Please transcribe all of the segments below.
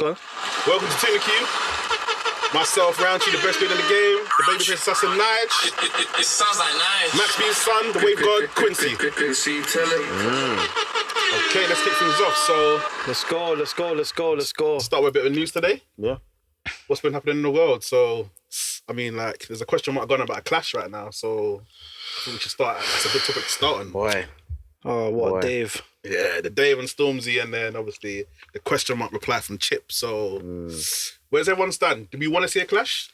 Go on. Welcome to 2&AQ. Myself, Rxwntree, the best dude in the game. The babyface assassin, Nyge. It sounds like Nyge. Max B's son, the wave god, Quincy. QuincyTellEm. Okay, let's kick things off. So, Let's go. start with a bit of news today. Yeah. What's been happening in the world? So, I mean, like, there's a question mark going about a clash right now. So, I think we should start. That's a good topic to start on. Boy. Oh, what, Boy. Dave? Yeah, the Dave and Stormzy, and then obviously the question mark reply from Chip. So, where's everyone stand? Do we want to see a clash?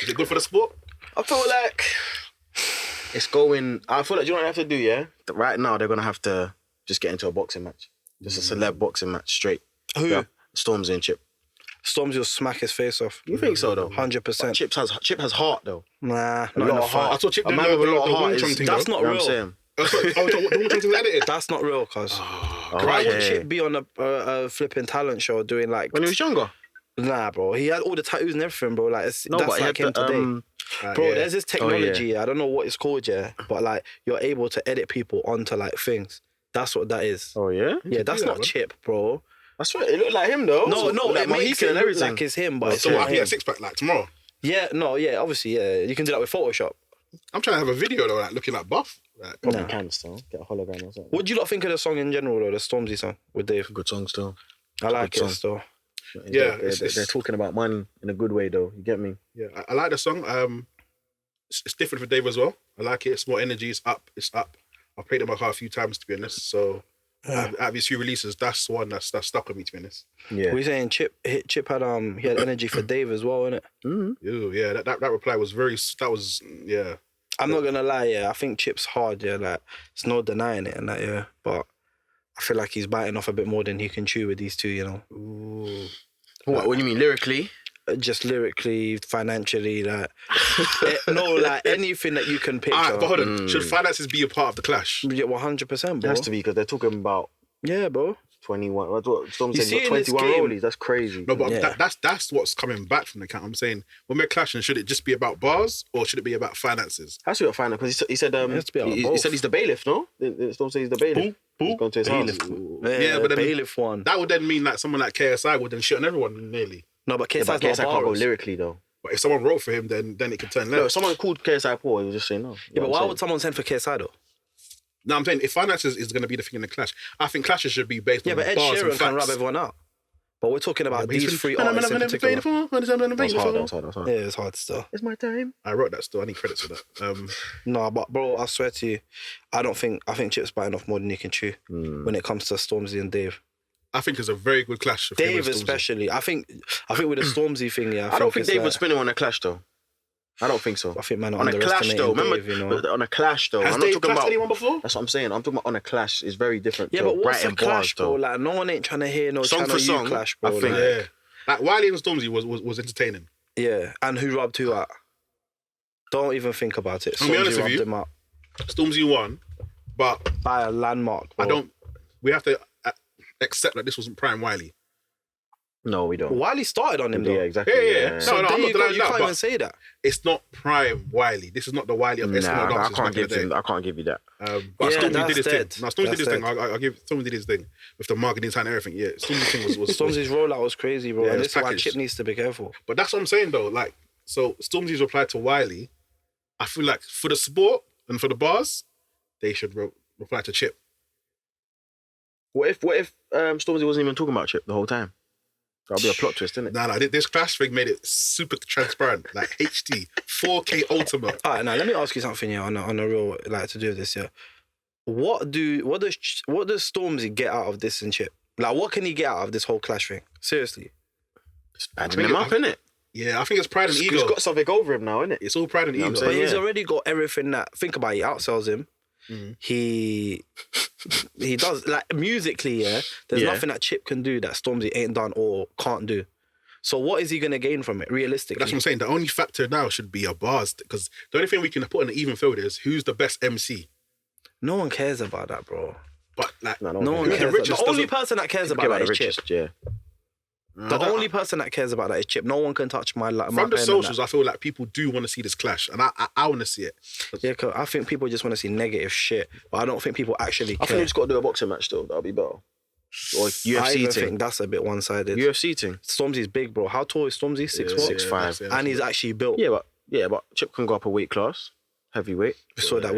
Is it good for the sport? I feel like it's going. I feel like, you know what they have to do, yeah? Right now, they're going to have to just get into a boxing match. Just a celeb boxing match, straight. Who? Yeah. Stormzy and Chip. Stormzy will smack his face off. You think so, though? 100%. Chip has heart, though. Nah, A not lot in a of heart. fight. I thought Chip A did man the with a lot of Wing heart Chun is... thing. That's though. not You know real. what I'm saying? The Wing Chun thing's edited. That's not real, cuz. Oh, Why would okay. Chip be on a flipping talent show doing like... When he was younger? Nah, bro. He had all the tattoos and everything, bro. Like, No, that's but he like had him the, today. Bro, Yeah. there's this technology, I don't know what it's called, yeah, but like, you're able to edit people onto like things. That's what that is. Oh, yeah? Yeah, that's do that, not man. Chip, bro. That's right. It looked like him, though. No, like it makes Mohican it look like it's him, but it's So not I can him. get a six-pack like tomorrow. Yeah, no, yeah, obviously, yeah. You can do that with Photoshop. I'm trying to have a video though, like looking like buff. Like, Probably Nah. can still. Get a hologram or something. What do you lot think of the song in general, though, the Stormzy song with Dave? Good song still. I like Good it song. still. Yeah, They're talking about money in a good way, though. You get me? yeah, I like the song. It's different for Dave as well. I like it. It's more energy. It's up. I've played it in my car a few times, to be honest. So out of his few releases, that's one that's stuck with me, to be honest. Yeah. We saying Chip had he had energy for Dave as well, innit? Yeah, that reply was yeah. I'm not gonna lie, yeah. I think Chip's hard, yeah. Like, there's no denying it and that, yeah. But I feel like he's biting off a bit more than he can chew with these two, you know. Ooh. What do you mean, lyrically? Just lyrically, financially, like like anything that you can picture. Alright, but hold on. Should finances be a part of the clash? Yeah, 100%, It bro. has to be, because they're talking about Yeah, bro. 21. That's what Storm You said, see got in this 21 game- rollies. That's crazy. No, but Yeah. that's what's coming back from the account. I'm saying when we're clashing, should it just be about bars or should it be about finances? Has to be a final, because he said has to be about he both. said he's the bailiff, no? Storm said he's the bailiff. He's gone to his house. Yeah, but then bailiff one. that would then mean that someone like KSI would then shit on everyone nearly. No, but Yeah, KSI's but not KSI a can't go bars. lyrically, though. But if someone wrote for him, then it could turn No, left. if someone called KSI poor, he would just say no. Yeah, but why would someone send for KSI though? No, I'm saying if finances is going to be the thing in the clash, I think clashes should be based Yeah, on but Ed bars and Sheeran can facts. rub everyone out. But we're talking about But he's these been- three artists in particular. That's hard, that's hard. Yeah, it's hard still. It's my time. I wrote that still. I need credits for that. No, but bro, I swear to you, I think Chip's biting off more than he can chew when it comes to Stormzy and Dave. I think it's a very good clash. of him Dave and Stormzy. especially. I think with the Stormzy thing, yeah. I don't think it's Dave like, would spin him on a clash, though. I don't think so. I think man On a clash, underestimating though. Remember, Dave, you know. on a clash, though. Has I'm not Dave talking clashed about... anyone before? That's what I'm saying. I'm talking about on a clash. It's very different. Yeah, to but what's writing a clash, bars, bro? though. Like, no one ain't trying to hear no Song Channel for U song, clash, I bro. think. Like, Yeah. Like Wiley and Stormzy was entertaining. yeah, and who rubbed who out? Don't even think about it. I'll be Stormzy honest with rubbed you. him out Stormzy won, but by a landmark, bro. we have to accept that this wasn't prime Wiley. No, we don't. Wiley started on him, though. Yeah, exactly. Yeah. So No, there I'm you not go. denying You that, can't but even say that. it's not prime Wiley. This is not the Wiley of S01 Nah, I dances can't back in give the day. him. I can't give you that. But Yeah, Stormzy that's did his dead. thing. No, Stormzy did his That's thing. I'll give Stormzy did his thing with the marketing and everything. Yeah, Stormzy's thing was Stormzy's rollout was crazy, bro. Yeah, it and was this is why packaged. Chip needs to be careful. But that's what I'm saying though. Like, so Stormzy's reply to Wiley, I feel like for the sport and for the bars, they should reply to Chip. What if Stormzy wasn't even talking about Chip the whole time? That'll be a plot twist, isn't it? Nah, this clash thing made it super transparent, like HD, 4K ultimate. All right, now let me ask you something here on a real, like, to do with this, yeah. What does Stormzy get out of this and Chip? Like, what can he get out of this whole clash thing? Seriously. Adding him up, innit? Yeah, I think it's pride and ego. He's got something over him now, innit? It's all pride and You know ego. what I'm But saying? he's Yeah. already got everything that, think about it, he outsells him. He does, like, musically, yeah, there's Yeah. nothing that Chip can do that Stormzy ain't done or can't do. So what is he going to gain from it, realistically? That's what I'm saying. The only factor now should be a bars, because the only thing we can put on the even field is who's the best MC. No one cares about that, bro. But like, No one one the cares. richest The only doesn't- person that cares Care about about that the is Chip. richest, yeah. The only person that cares about that is Chip. No one can touch my my from the pen and socials, that. I feel like people do want to see this clash, and I want to see it. Yeah, cause I think people just want to see negative shit, but I don't think people actually I care. think we just got to do a boxing match still. That'll be better. Or I UFC even thing. think that's a bit one-sided. UFC thing. Stormzy's big, bro. How tall is Stormzy? 6'1"? 6'5". And he's actually built. Yeah, but Chip can go up a weight class. Heavyweight. We saw that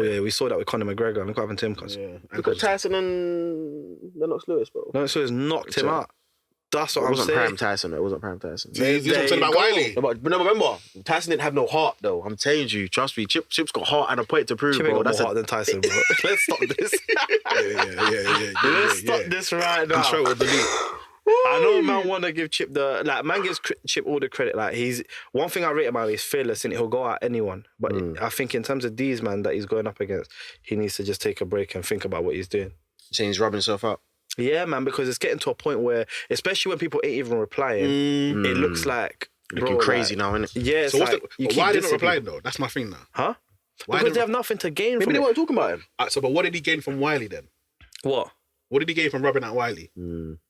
with Conor McGregor. And look what happened to him, cuz. Yeah. Look at Tyson and Lennox Lewis, bro. No, so it's knocked him out. That's what It I'm wasn't saying. Prime Tyson. It wasn't Prime Tyson. You're talking about Wiley. No, but remember, Tyson didn't have no heart, though. I'm telling you, trust me, Chip's got heart and a point to prove, Chip bro. ain't got That's more heart than Tyson, bro. Let's stop this. Let's stop this right now. Control with the lead. I know man want to give Chip man gives Chip all the credit. Like he's one thing I rate about him is fearless and he'll go at anyone. But I think in terms of these man that he's going up against, he needs to just take a break and think about what he's doing. Saying he's rubbing himself out. Yeah, man, because it's getting to a point where, especially when people ain't even replying, it looks like Looking crazy now, innit? Yeah, So why did they not reply though? That's my thing now. Huh? Why Because didn't- they have nothing to gain Maybe from they it. weren't talking about him. But what did he gain from Wiley then? What? What did he gain from rubbing out Wiley?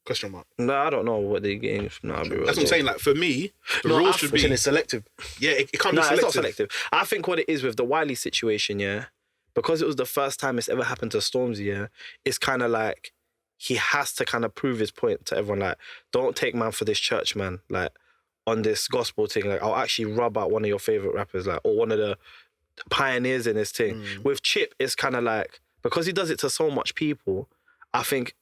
Question mark. No, I don't know what they gain from that. That's what I'm saying. Like for me, the rules should be. It's selective. Yeah, it can't No, be it's selective. not selective. I think what it is with the Wiley situation, yeah, because it was the first time it's ever happened to Stormzy, yeah, it's kind of like he has to kind of prove his point to everyone. Like, don't take man for this church, man. Like, on this gospel thing, like, I'll actually rub out one of your favorite rappers, like, or one of the pioneers in this thing. With Chip, it's kind of like, because he does it to so much people, I think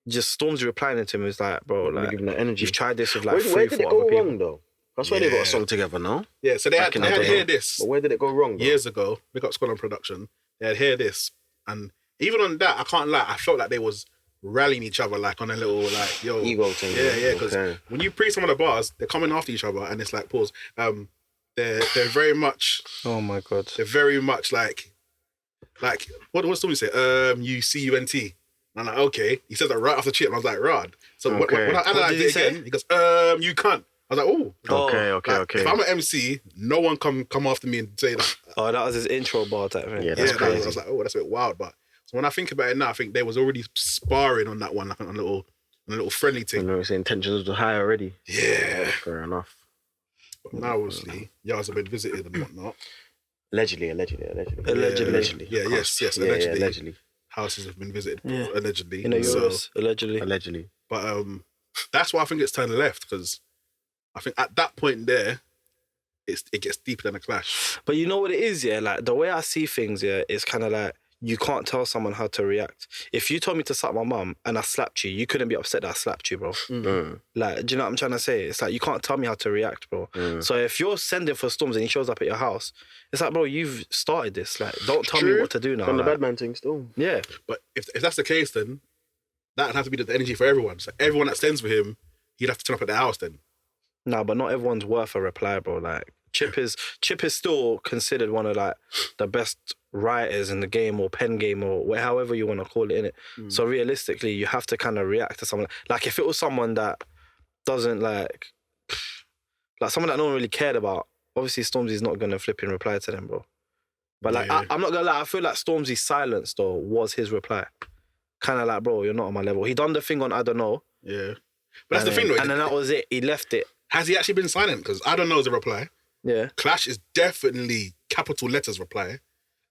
just Stormzy replying to him is like, bro, like, giving that energy. you've tried this with like Where 3-4 did it other go people. wrong, though? That's why they got a song together, no? Yeah, so they had Back in the to day. hear this But where did it go wrong, though? years ago. We got Skull on production. They had hear this, and even on that, I can't lie. I felt like they was rallying each other, like on a little like yo Ego thing. Yeah, because Okay. when you pre some of the bars, they're coming after each other, and it's like pause. They're very much. Oh my God. They're very much like what's somebody say? UCUNT. And I'm like, okay. He said that right off the chip. And I was like, Rod. So Okay. when I What analysed did it he say? again, he goes, you can't. I was like, oh. Okay. If I'm an MC, no one come after me and say that. Oh, that was his intro bar type thing. Yeah, that's I crazy. was like, oh, that's a bit wild. But so when I think about it now, I think they was already sparring on that one, like on a little friendly You thing. know, his intentions were high already. Yeah. Fair enough. But now, obviously, yards have been visited and whatnot. Allegedly. Allegedly. Yeah, yes, Yeah, allegedly. allegedly. Houses have been visited, Yeah. allegedly. In the So- Euros, allegedly. Allegedly. But that's why I think it's turned left, because I think at that point there, it gets deeper than a clash. But you know what it is, yeah? Like, the way I see things, yeah, is kind of like, you can't tell someone how to react. If you told me to slap my mum and I slapped you, you couldn't be upset that I slapped you, bro. Like, do you know what I'm trying to say? It's like, you can't tell me how to react, bro. So if you're sending for Storms and he shows up at your house, it's like, bro, you've started this. Like, don't tell me what to do now. From the like, bad man thing still. yeah. But if that's the case, then that would have to be the energy for everyone. So everyone that stands for him, he'd have to turn up at the house then. No, but not everyone's worth a reply, bro. Like, Chip is still considered one of like the best writers in the game or pen game or however you want to call it, innit? So realistically, you have to kind of react to someone. Like, if it was someone that doesn't like someone that no one really cared about, obviously Stormzy's not gonna flipping reply to them, bro. But like, Yeah. I'm not gonna lie, I feel like Stormzy's silence though was his reply. Kind of like, bro, you're not on my level. He done the thing on I don't know. Yeah. But that's the thing, though. And then that was it. He left it. Has he actually been silent? Because I don't know is a reply. Yeah. Clash is definitely capital letters reply.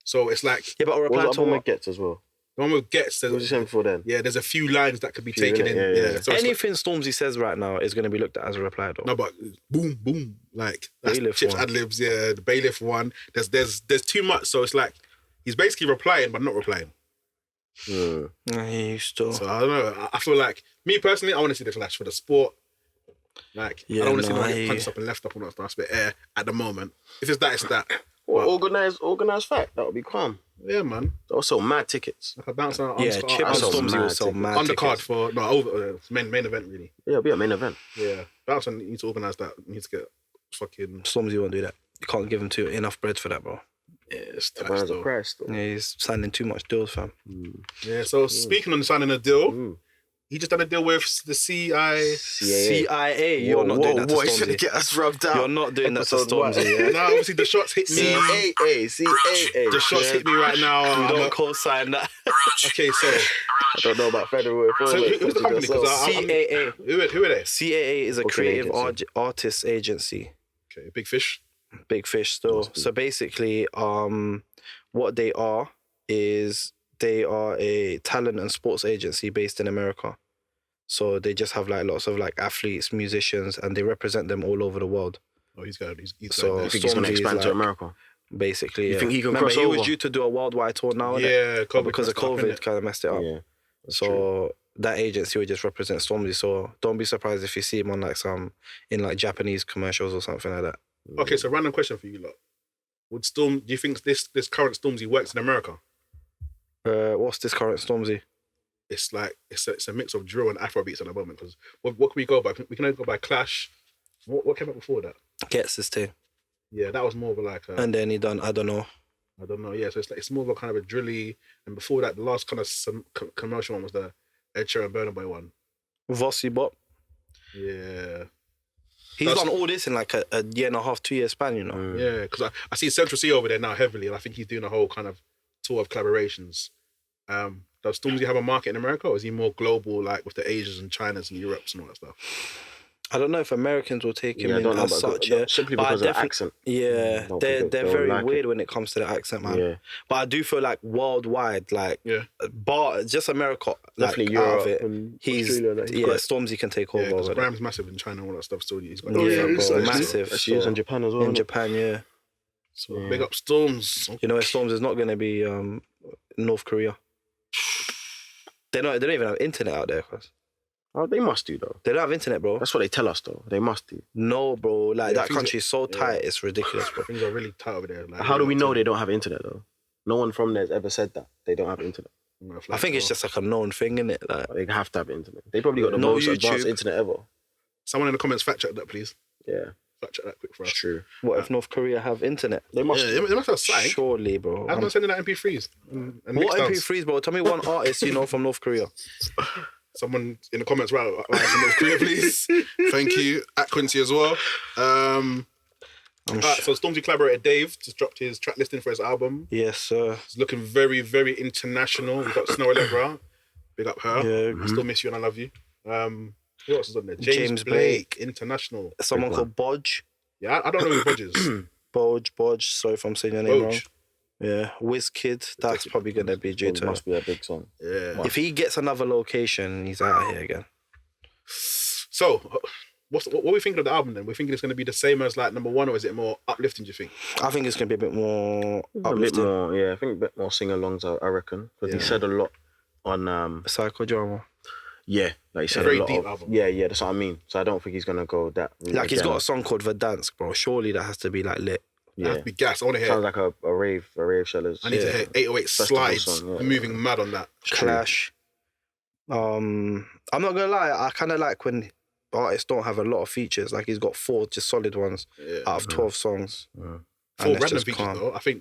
So it's like Yeah, but a reply What was to the one what? with Gets as well? the one with Gets. What was you saying before then? Yeah, there's a few lines that could be Few, taken innit? in. Yeah, Yeah. yeah. So it's like, Anything Stormzy says right now is going to be looked at as a reply, though. no, but boom, boom, like that's Bailiff Chip's one. ad libs. Yeah, the bailiff one. There's too much. So it's like he's basically replying but not replying. He still. So I don't know. I feel like me personally, I want to see the clash for the sport. Like Yeah, I don't want to no, see them I- get punched up and left up and all that stuff. It's a bit air at the moment. If it's that, it's that. Well, organised fight. That would be calm. Yeah, man. Also, mad tickets. Like a bounce on Yeah, Chip and that's so Stormzy mad will sell tickets. mad undercard tickets. for no over main event really. Yeah, it'll be a main event. Yeah, bounce on needs to organise that. Needs to get fucking Stormzy won't do that. You can't give him enough bread for that, bro. yeah. It's That tight man's a still. price, though. Yeah, he's signing too much deals, fam. Yeah. So speaking on signing a deal, he just done a deal with the CIA. CIA, you're not doing that to He's trying to Stormzy. get us rubbed out. You're not doing that to Episode one. Stormzy, yeah? Now obviously the shots hit me. CAA. The shots hit me right now. You I'm don't not- co-sign that. okay, so I don't know about federal. who's the company? Because CAA. who are they? CAA is a Booking creative agency. artist agency. Okay, Big Fish. Big fish still. So basically, what they are is they are a talent and sports agency based in America. So they just have like lots of like athletes, musicians, and they represent them all over the world. Oh, he's got So I think he's going to Stormzy is expand to like- America. Basically, You yeah. think he can Remember, cross he was over? due to do a worldwide tour now, innit? Yeah, But because of messed it up, COVID, innit? kind of messed it up. Yeah. So that agency would just represent Stormzy. So don't be surprised if you see him on like in like Japanese commercials or something like that. Okay, so random question for you lot. Do you think this current Stormzy works in America? What's this current Stormzy? It's like it's a mix of drill and Afrobeats at the moment. Because what can we go by? We can only go by Clash. What came out before that? Gets this thing. Yeah, that was more of a like. And then he done, I don't know. I don't know. Yeah, so it's more of a kind of a drilly. And before that, the last kind of commercial one was the Ed Sheeran Burna Boy one. Vossi Bop. Yeah. He's done all this in like a year and a half, 2 year span, you know. Yeah, because I see Central C over there now heavily, and I think he's doing a whole kind of tour of collaborations. Does Stormzy have a market in America, or is he more global, like with the Asians and Chinas and Europes and all that stuff? I don't know if Americans will take him Yeah, I in don't know as about such, that. yeah. Simply But I because of the definitely- accent. Yeah, Don't they're think they'll very like it. weird when it comes to the accent, man. Yeah. But I do feel like worldwide, like, Yeah. just America, like, Definitely out Europe of it, and he's Australia, like, he's yeah, great. Stormzy can take Yeah, over. because over Graham's massive in China and all that stuff. Still, he's got there. Yeah, different bro, sides, massive. She is in Japan as well. in innit? Japan, yeah. So big up Storms. You know, Storms is not going to be North Korea. They don't even have internet out there, cuz. Oh, they must do though. They don't have internet, bro. That's what they tell us though. They must do. No, bro. Like, Yeah, that things country is so yeah. tight, it's ridiculous, bro. Things are really tight over there. Like, How do we know they don't have internet though? No one from there has ever said that they don't have internet. I think it's just like a known thing, innit? Like, They have to have internet. They probably got the No most advanced YouTube. internet ever. Someone in the comments fact check that, please. Yeah, Fact check that quick for us. it's true. what if North Korea have internet? They must. Yeah, they must have something. Surely, bro. I'm not sending out MP3s. And What mixdowns. MP3s, bro? Tell me one artist you know from North Korea. Someone in the comments, right from North Korea, please. Thank you. At Quincy as well. So Stormzy collaborated Dave, just dropped his track listing for his album. Yes, sir. It's looking very, very international. We've got Snow Allegra. Big up her. Yeah. I still miss you and I love you. Who else is on there? James Blake, international. Someone called Bodge. Yeah, I don't know who Bodge is. Bodge. Sorry if I'm saying your name wrong. Bodge. Yeah. Wizkid. That's probably going to be due It to. must be a big song. Yeah. If he gets another location, he's out of here again. So, what are we thinking of the album then? We're thinking it's going to be the same as like number one, or is it more uplifting, do you think? I think it's going to be a bit more A bit uplifting. more, yeah. I think a bit more sing-alongs. I reckon because he said a lot on. Psychodrama. Yeah, like he said very a lot deep of. album. Yeah, that's what I mean. So I don't think he's gonna go that. route Like, he's again. got a song called Verdansk, bro. Surely that has to be like lit. I have Yeah, to be gas. I want to hear. sounds like a rave shellers. I need to hear 808 Festival Slides. song, yeah. I'm moving mad on that. Clash. I'm not gonna lie, I kind of like when artists don't have a lot of features. Like, he's got 4 just solid ones Yeah. out of 12 songs. For And it's random just features calm.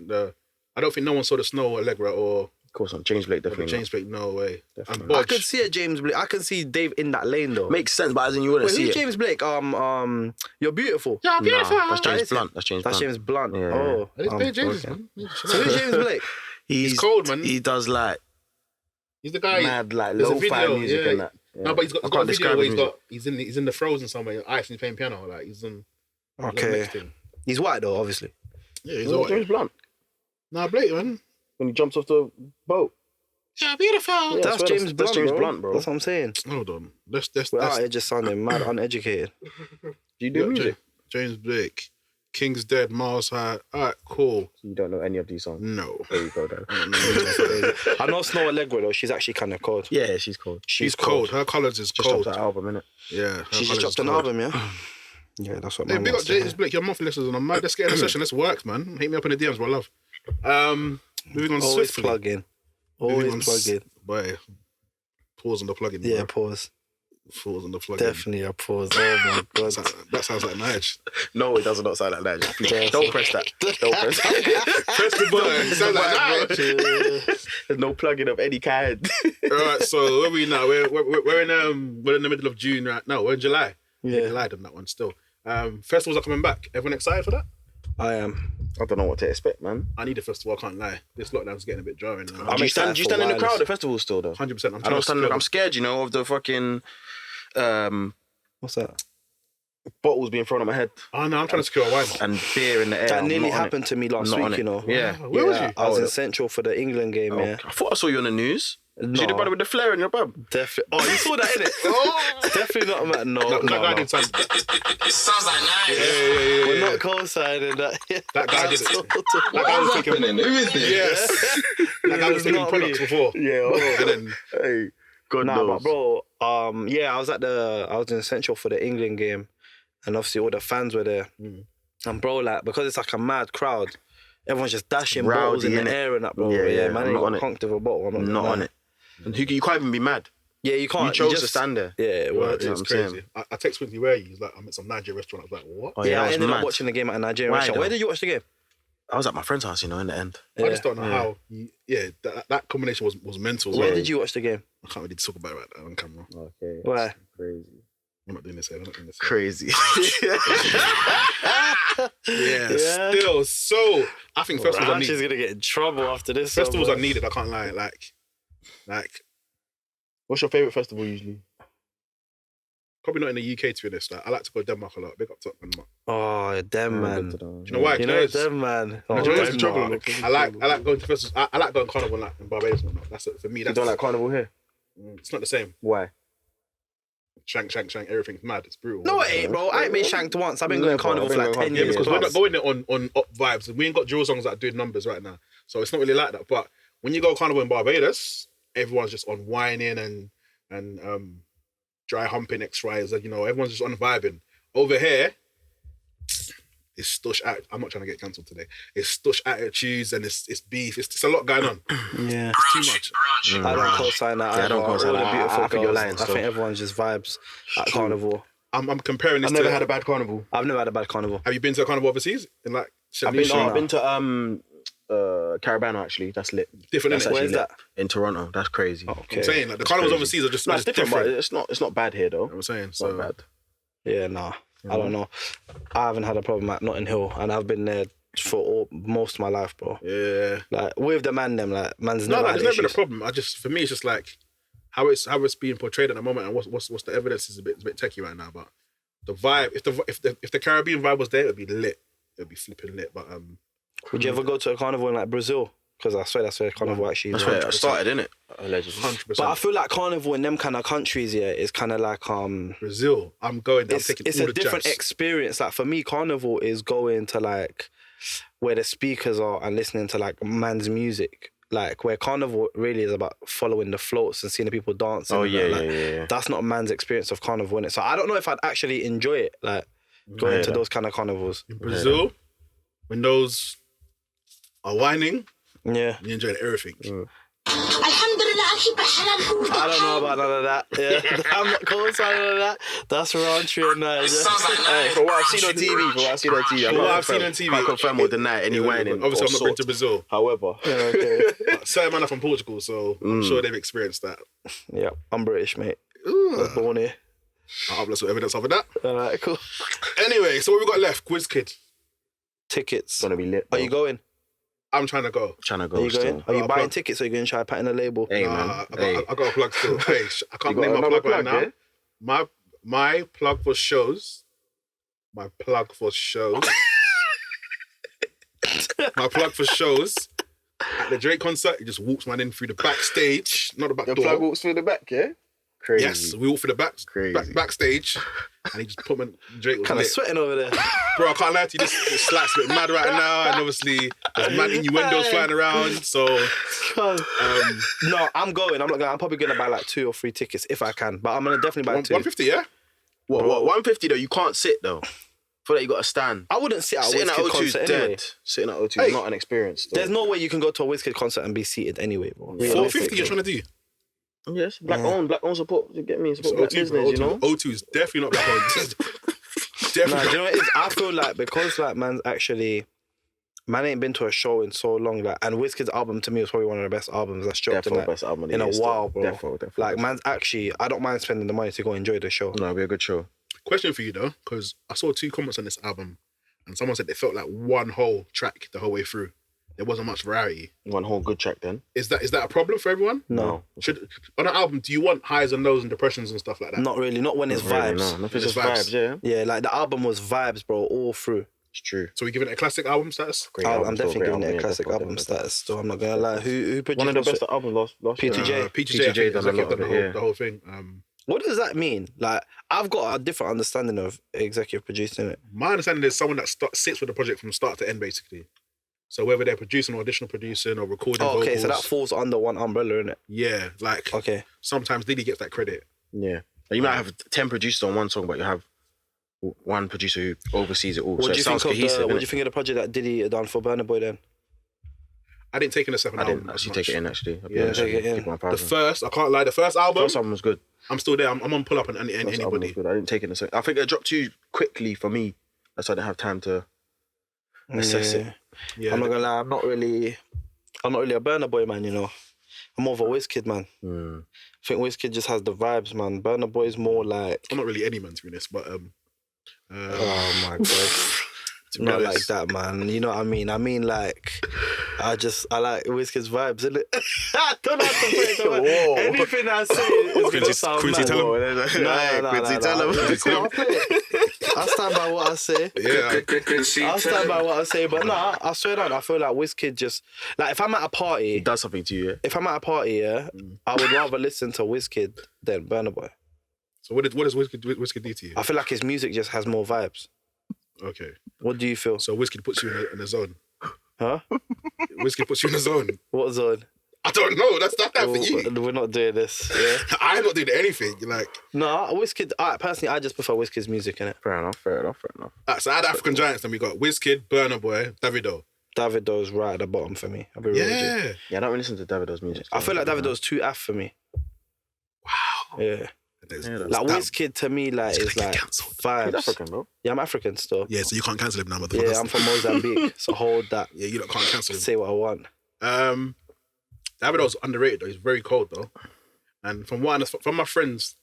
though, I don't think no one saw the Snow Allegra or Of course, on James Blake the definitely. James Blake. No way. And Definitely. I Bodge. could see a James Blake. I can see Dave in that lane though. Makes sense, but as in you wouldn't Wait, see who's it. James Blake? You're beautiful. Yeah, beautiful. Nah, that's That James is him. Blunt. That's James That's Blunt. James Blunt. Yeah. Oh, It's James, okay. man. So who's James Blake? He's cold, man. He does like He's the guy. mad like there's a lo-fi video, music yeah. and that. Yeah. No, but he's I got a can't video describe where his music. he's in the Frozen somewhere, ice and he's playing piano. Like he's in. Okay. Next thing. He's white though, obviously. Yeah, he's No, alright. James Blunt Nah, Blake, man. when he jumps off the boat. Yeah, beautiful. Yeah, That's swear James Blunt, that's James bro. Blunt, bro. That's what I'm saying. Hold on. Let's We're out here just sounding mad uneducated. Do you do music? James Blake, King's Dead, Miles High. Alright, cool. You don't know any of these songs. No. There you go, then. I know Snow Allegra though. She's actually kind of cold. Yeah, she's cold. She's cold. Her colours is Just cold. dropped that album, innit? Yeah. her She just colours dropped is an cold. album, yeah. Yeah, that's what. Hey, man big up wants to James hear. Blake. You're monthly listeners and I'm mad. Let's get in a session. Let's work, man. Hit me up in the DMs, bro. Love. Moving on Always swiftly. plug in. Moving Always on plug in. Boy, pause on the plug-in. Yeah, bro. pause. Pause on the plug-in. Definitely a pause. Oh my god. That sounds like Nyge. No, it does not sound like that. Just please, Yes. don't press that. Don't press that. Press the button. It sounds like Nyge. There's no plugging of any kind. All right, so where are we now? We're in the middle of June right now. We're in July. Yeah. July on that one still. Festivals are coming back. Everyone excited for that? I am. I don't know what to expect, man. I need a festival. I can't lie. This lockdown's getting a bit jarring now. I'm Do you stand excited for in the crowd wireless. at festivals still, though? 100%. I don't stand. I'm scared, you know, of the fucking What's that? bottles being thrown at my head Oh no, I'm trying to secure a wine. and beer in the air. That I'm nearly not on happened to me last not on week, it. you know. Yeah. Where was you? I was Oh, in Central for the England game, yeah. I thought I saw you on the news. No, See the brother with the flare in your bum? definitely. Oh, you saw that, innit? Oh, definitely not, man. No, That guy did something. It sounds like Nyge. Yeah. We're not co-signing that. That guy did it. That guy was taking. Happening? Who is this? Yes. That guy was taking Not products me. before. Yeah. And then Hey, God Nah, knows. but bro, yeah, I was in Central for the England game, and obviously all the fans were there. And bro, like, because it's like a mad crowd, everyone's just dashing bottles in Rowdy, the innit? air and that, bro. Yeah, Yeah, yeah, man, I'm ain't not on got it. conked with a bottle. I'm Not on it. And you can't even be mad. Yeah, you can't. You chose to just stand there. Yeah, it worked. Yeah, it's I'm saying. crazy. I text Quincy where he was like, I'm at some Niger restaurant. I was like, what? Oh, Yeah, that I was ended mad. up watching the game at a Nigerian Why restaurant. though? Where did you watch the game? I was at my friend's house, in the end. I just don't know how. That combination was mental. As Where well. did you watch the game? I can't really talk about it right now on camera. Okay. Where? Crazy. I'm not doing this here. I'm not doing this. Crazy. Yeah. Still, so I think festivals are Ranch is needed. gonna get in trouble after this. Festivals one, are needed. I can't lie. Like What's your favourite festival usually? probably not in the UK to be honest. Like, I like to go to Denmark a lot. Big up to Denmark. Oh, them man. Do you know why? You know them man. Oh, Do you know what's the trouble? Denmark. I like going to festivals. I like going carnival like in Barbados and whatnot. That's it. For me. You That's don't like carnival here? It's not the same. Why? Shank. Everything's mad. It's brutal. No, it ain't, bro. I ain't been shanked once. I've been going Never. carnival I've for been like going 10 Yeah, years. because we're plus. not going there on up vibes. We ain't got drill songs that are doing numbers right now. So it's not really like that. But when you go carnival in Barbados, everyone's just on whining and dry humping X-Rise. You know, everyone's just on vibing. Over here, it's stush. I'm not trying to get cancelled today. It's stush attitudes and it's beef. It's a lot going on. Yeah. It's too much. I don't co-sign that. Yeah, I don't either. co-sign All that. the beautiful I think you're girls. lying, I so. think everyone's just vibes at carnival. I'm comparing this I've to. never had a bad carnival. I've never had a bad carnival. Have you been to a carnival overseas? In like I've been Sydney? to Carabana actually. That's lit. Different, That's innit? actually Where's lit. that? In Toronto. That's crazy. Okay. I'm saying like the carnivals crazy. overseas are just, No, are it's just different, different. but it's not bad here though. I'm saying It's so. not bad. Yeah, nah. I don't know. I haven't had a problem at Notting Hill, and I've been there for most of my life, bro. Yeah. Like with the man, like man's No, never had there's never been a issues. problem. For me, it's just like how it's being portrayed at the moment, and what's the evidence is a bit techie right now. But the vibe, if the Caribbean vibe was there, it'd be lit. It'd be flipping lit. But Would you ever go to a carnival in like Brazil? Because I swear that's where carnival actually is. That's where it started, innit? Allegedly. 100%. But I feel like carnival in them kind of countries, yeah, is kind of like Brazil, I'm going there. I'm taking it's all a the different jabs. experience. Like for me, carnival is going to like where the speakers are and listening to like man's music. Like where carnival really is about following the floats and seeing the people dancing. Oh and yeah, that. Like, yeah. That's not a man's experience of carnival, innit? So I don't know if I'd actually enjoy it. Like going to those kind of carnivals. In Brazil, when those are whining, Yeah. you enjoy everything. I don't know about none of that. Yeah, I'm not co-signing of that. That's Rxwntree and Nyge. It sounds like Hey, Nyge. for what I've seen on TV, From what I've seen on TV, can't confirm or deny any whining. Obviously, or I'm not been sort. to Brazil. However, But certain man are from Portugal, so I'm sure they've experienced that. Yeah, I'm British, mate. Ooh. I was born here. I'll upload some evidence of that. All right, cool. Anyway, so what we got left? Quiz Kid. Tickets. it's gonna be lit. Are you going? I'm trying to go. trying to Are go you going? still? Are you I'll buying plug. tickets or are you going to try patting the label? Hey Nah, man, I got a plug still. Hey, I can't You got name my another plug right plug, now. My plug for shows. My plug for shows. My plug for shows. At the Drake concert, he just walks man in through the backstage, not the back the door. flag walks through the back, yeah. Crazy. Yes, we walk through the Crazy. backstage, and he just put man. Drake was Kind of lit. sweating over there. Bro, I can't lie to you, this slack's a bit mad right now, and obviously there's mad innuendos flying around. So No, I'm going. I'm not going. I'm probably going to buy like 2 or 3 tickets if I can. But I'm going to definitely buy 2. 150, yeah. What? 150 though? You can't sit though. For that you got to stand. I wouldn't sit at a Sitting at Wizkid O2 is concert dead. anyway. Sitting at O2 Hey. is not an experience. Though. There's no way you can go to a Wizkid concert and be seated anyway, bro. 450, you're trying to do. Yes, black owned support. You get me? Support black O2, bro, business, you know. O2 is definitely not black owned. Definitely. Nah, do you know what it is? I feel like because like man ain't been to a show in so long, like, and Wizkid's album to me was probably one of the best albums that's dropped Defo in, best album of the in a year still. while, bro. Defo. Like man's actually, I don't mind spending the money to go enjoy the show. No, it'll be a good show. Question for you though, because I saw 2 comments on this album, and someone said they felt like one whole track the whole way through. There wasn't much variety. One whole good track then. Is that a problem for everyone? No, Should on an album, do you want highs and lows and depressions and stuff like that? not really. Not when it's vibes. No, if it's It's just vibes. vibes, yeah. Yeah, like the album was vibes, bro, all through. It's true. So we giving it a classic album status. Great I'm album, still, definitely great giving it a yeah, classic definitely, album definitely. status. Still, I'm not gonna lie. Who produced One of the most best albums last year. P2J. P2J, I think, done a lot of it, the whole thing. What does that mean? Like, I've got a different understanding of executive producing it. My understanding is someone that sits with the project from start to end, basically. So whether they're producing or additional producing or recording vocals. Okay, so that falls under one umbrella, innit? Yeah, like Okay. sometimes Diddy gets that credit. Yeah. You might have 10 producers on one song, but you have one producer who oversees it all. What So do it you sounds think of cohesive. what do innit? you think of the project that Diddy had done for Burna Boy then? I didn't take in the second I album. didn't as actually much. take it in, actually. I'll be Yeah, honest take with you. it in. Keep on The pausing. first, I can't lie, the first album, First album was good. I'm still there. I'm on pull up on First album was anybody. good. I didn't take it in the second. I think it dropped too quickly for me. That's why I didn't have time to assess it. Yeah, I'm not gonna lie, I'm not really a Burna Boy man, you know. I'm more of a Wizkid man. Mm. I think Wizkid just has the vibes, man. Burna Boy's more like I'm not really any man, to be honest, but oh my god. to be Not like honest, that, man. You know what I mean? I mean, like, I like Wizkid's vibes, innit? I don't know how to put it. Whoa. Anything I say is gonna sound Quincy, mad. tell him. No. Quincy, tell him. I'll play it. I stand by what I say. Yeah, I'll stand by what I say, but nah, I swear down, I feel like Wizkid just, like, if I'm at a party, It does something to you, yeah? yeah, I would rather listen to Wizkid than Burna Boy. So what does Wizkid do to you? I feel like his music just has more vibes. Okay, What do you feel? so Wizkid puts you in a zone. Huh? Wizkid puts you in a zone. What zone? I don't know. That's that for you. We're not doing this. Yeah. I'm not doing anything. Like, No, Wizkid. Personally, I just prefer Wizkid's music, innit? Fair enough. so out of African giants, then we got Wizkid, Burna Boy, Davido. Davido's right at the bottom for me. I'll be real with you. Yeah. Yeah, I don't really listen to Davido's music. I feel like Davido's too F for me. Wow. Yeah. Like Wizkid to me, like, is like cancelled. He's vibes. African, bro. Yeah, I'm African still. Yeah, so you can't cancel him now, motherfucker. Yeah, I'm from Mozambique, so hold that. Yeah, you lot can't cancel him. Say what I want. Davido's underrated though. He's very cold though. And from my friends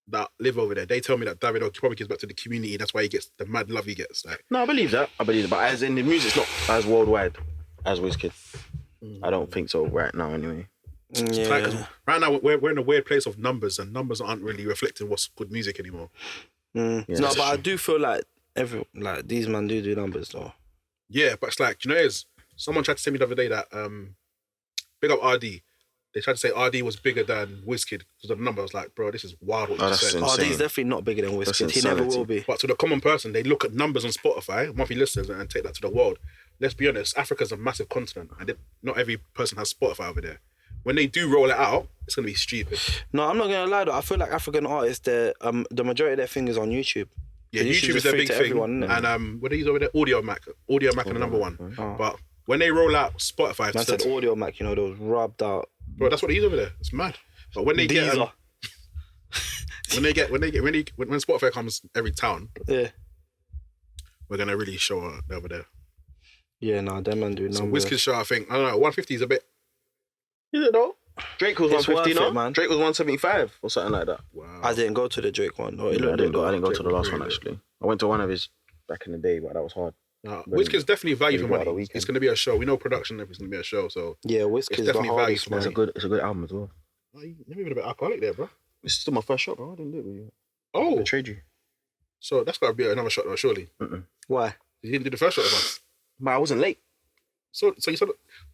that live over there, they tell me that Davido probably gives back to the community. That's why he gets the mad love he gets. Like, No, I believe that. But as in the music's not as worldwide as Wizkid. I don't think so right now, anyway. Yeah. like, 'cause right now we're in a weird place of numbers, and numbers aren't really reflecting what's good music anymore. No, that's but I do feel like these man do numbers though. Yeah, but it's like, someone tried to tell me the other day that big up RD. They tried to say RD was bigger than Wizkid because of the number. I was like, bro, this is wild what you that's said. insane. He's definitely not bigger than That's Wizkid. He never insanity. will be. But to the common person, they look at numbers on Spotify, monthly listeners, and take that to the world. Let's be honest, Africa's a massive continent, and not every person has Spotify over there. When they do roll it out, it's gonna be stupid. No, I'm not gonna lie though. I feel like African artists, the majority of their thing is on YouTube. Yeah, So YouTube is just their free big to thing. everyone, innit? And what are these over there? Audio Mac are the number one. But when they roll out Spotify, Man said Audio Mac, those rubbed out. bro, that's what they use over there. It's mad. But when they get Deezer. when Spotify comes every town, Yeah. we're gonna really show over there. Yeah, no, them man do So numbers. Wizkid show, I think, I don't know, 150 is a bit. Is it though? Drake was It's 150, worth no? it, man. Drake was 175 or something like that. Wow. I didn't go to the Drake one. Or it I looked didn't good. go to the last Drake one, was actually. I went to one of his back in the day, but that was hard. No, Wizkid's definitely value for Maybe about money. a weekend. It's gonna be a show. We know production and everything's gonna be a show. So Yeah, Wizkid's the definitely value hardest for money. man. It's a good album as well. oh, you're even a bit alcoholic there, bro. It's still my first shot, bro. I didn't do it with you. I Oh, betrayed you. so that's gotta be another shot though, surely. Why? You didn't do the first shot of us. But I wasn't late. So you said,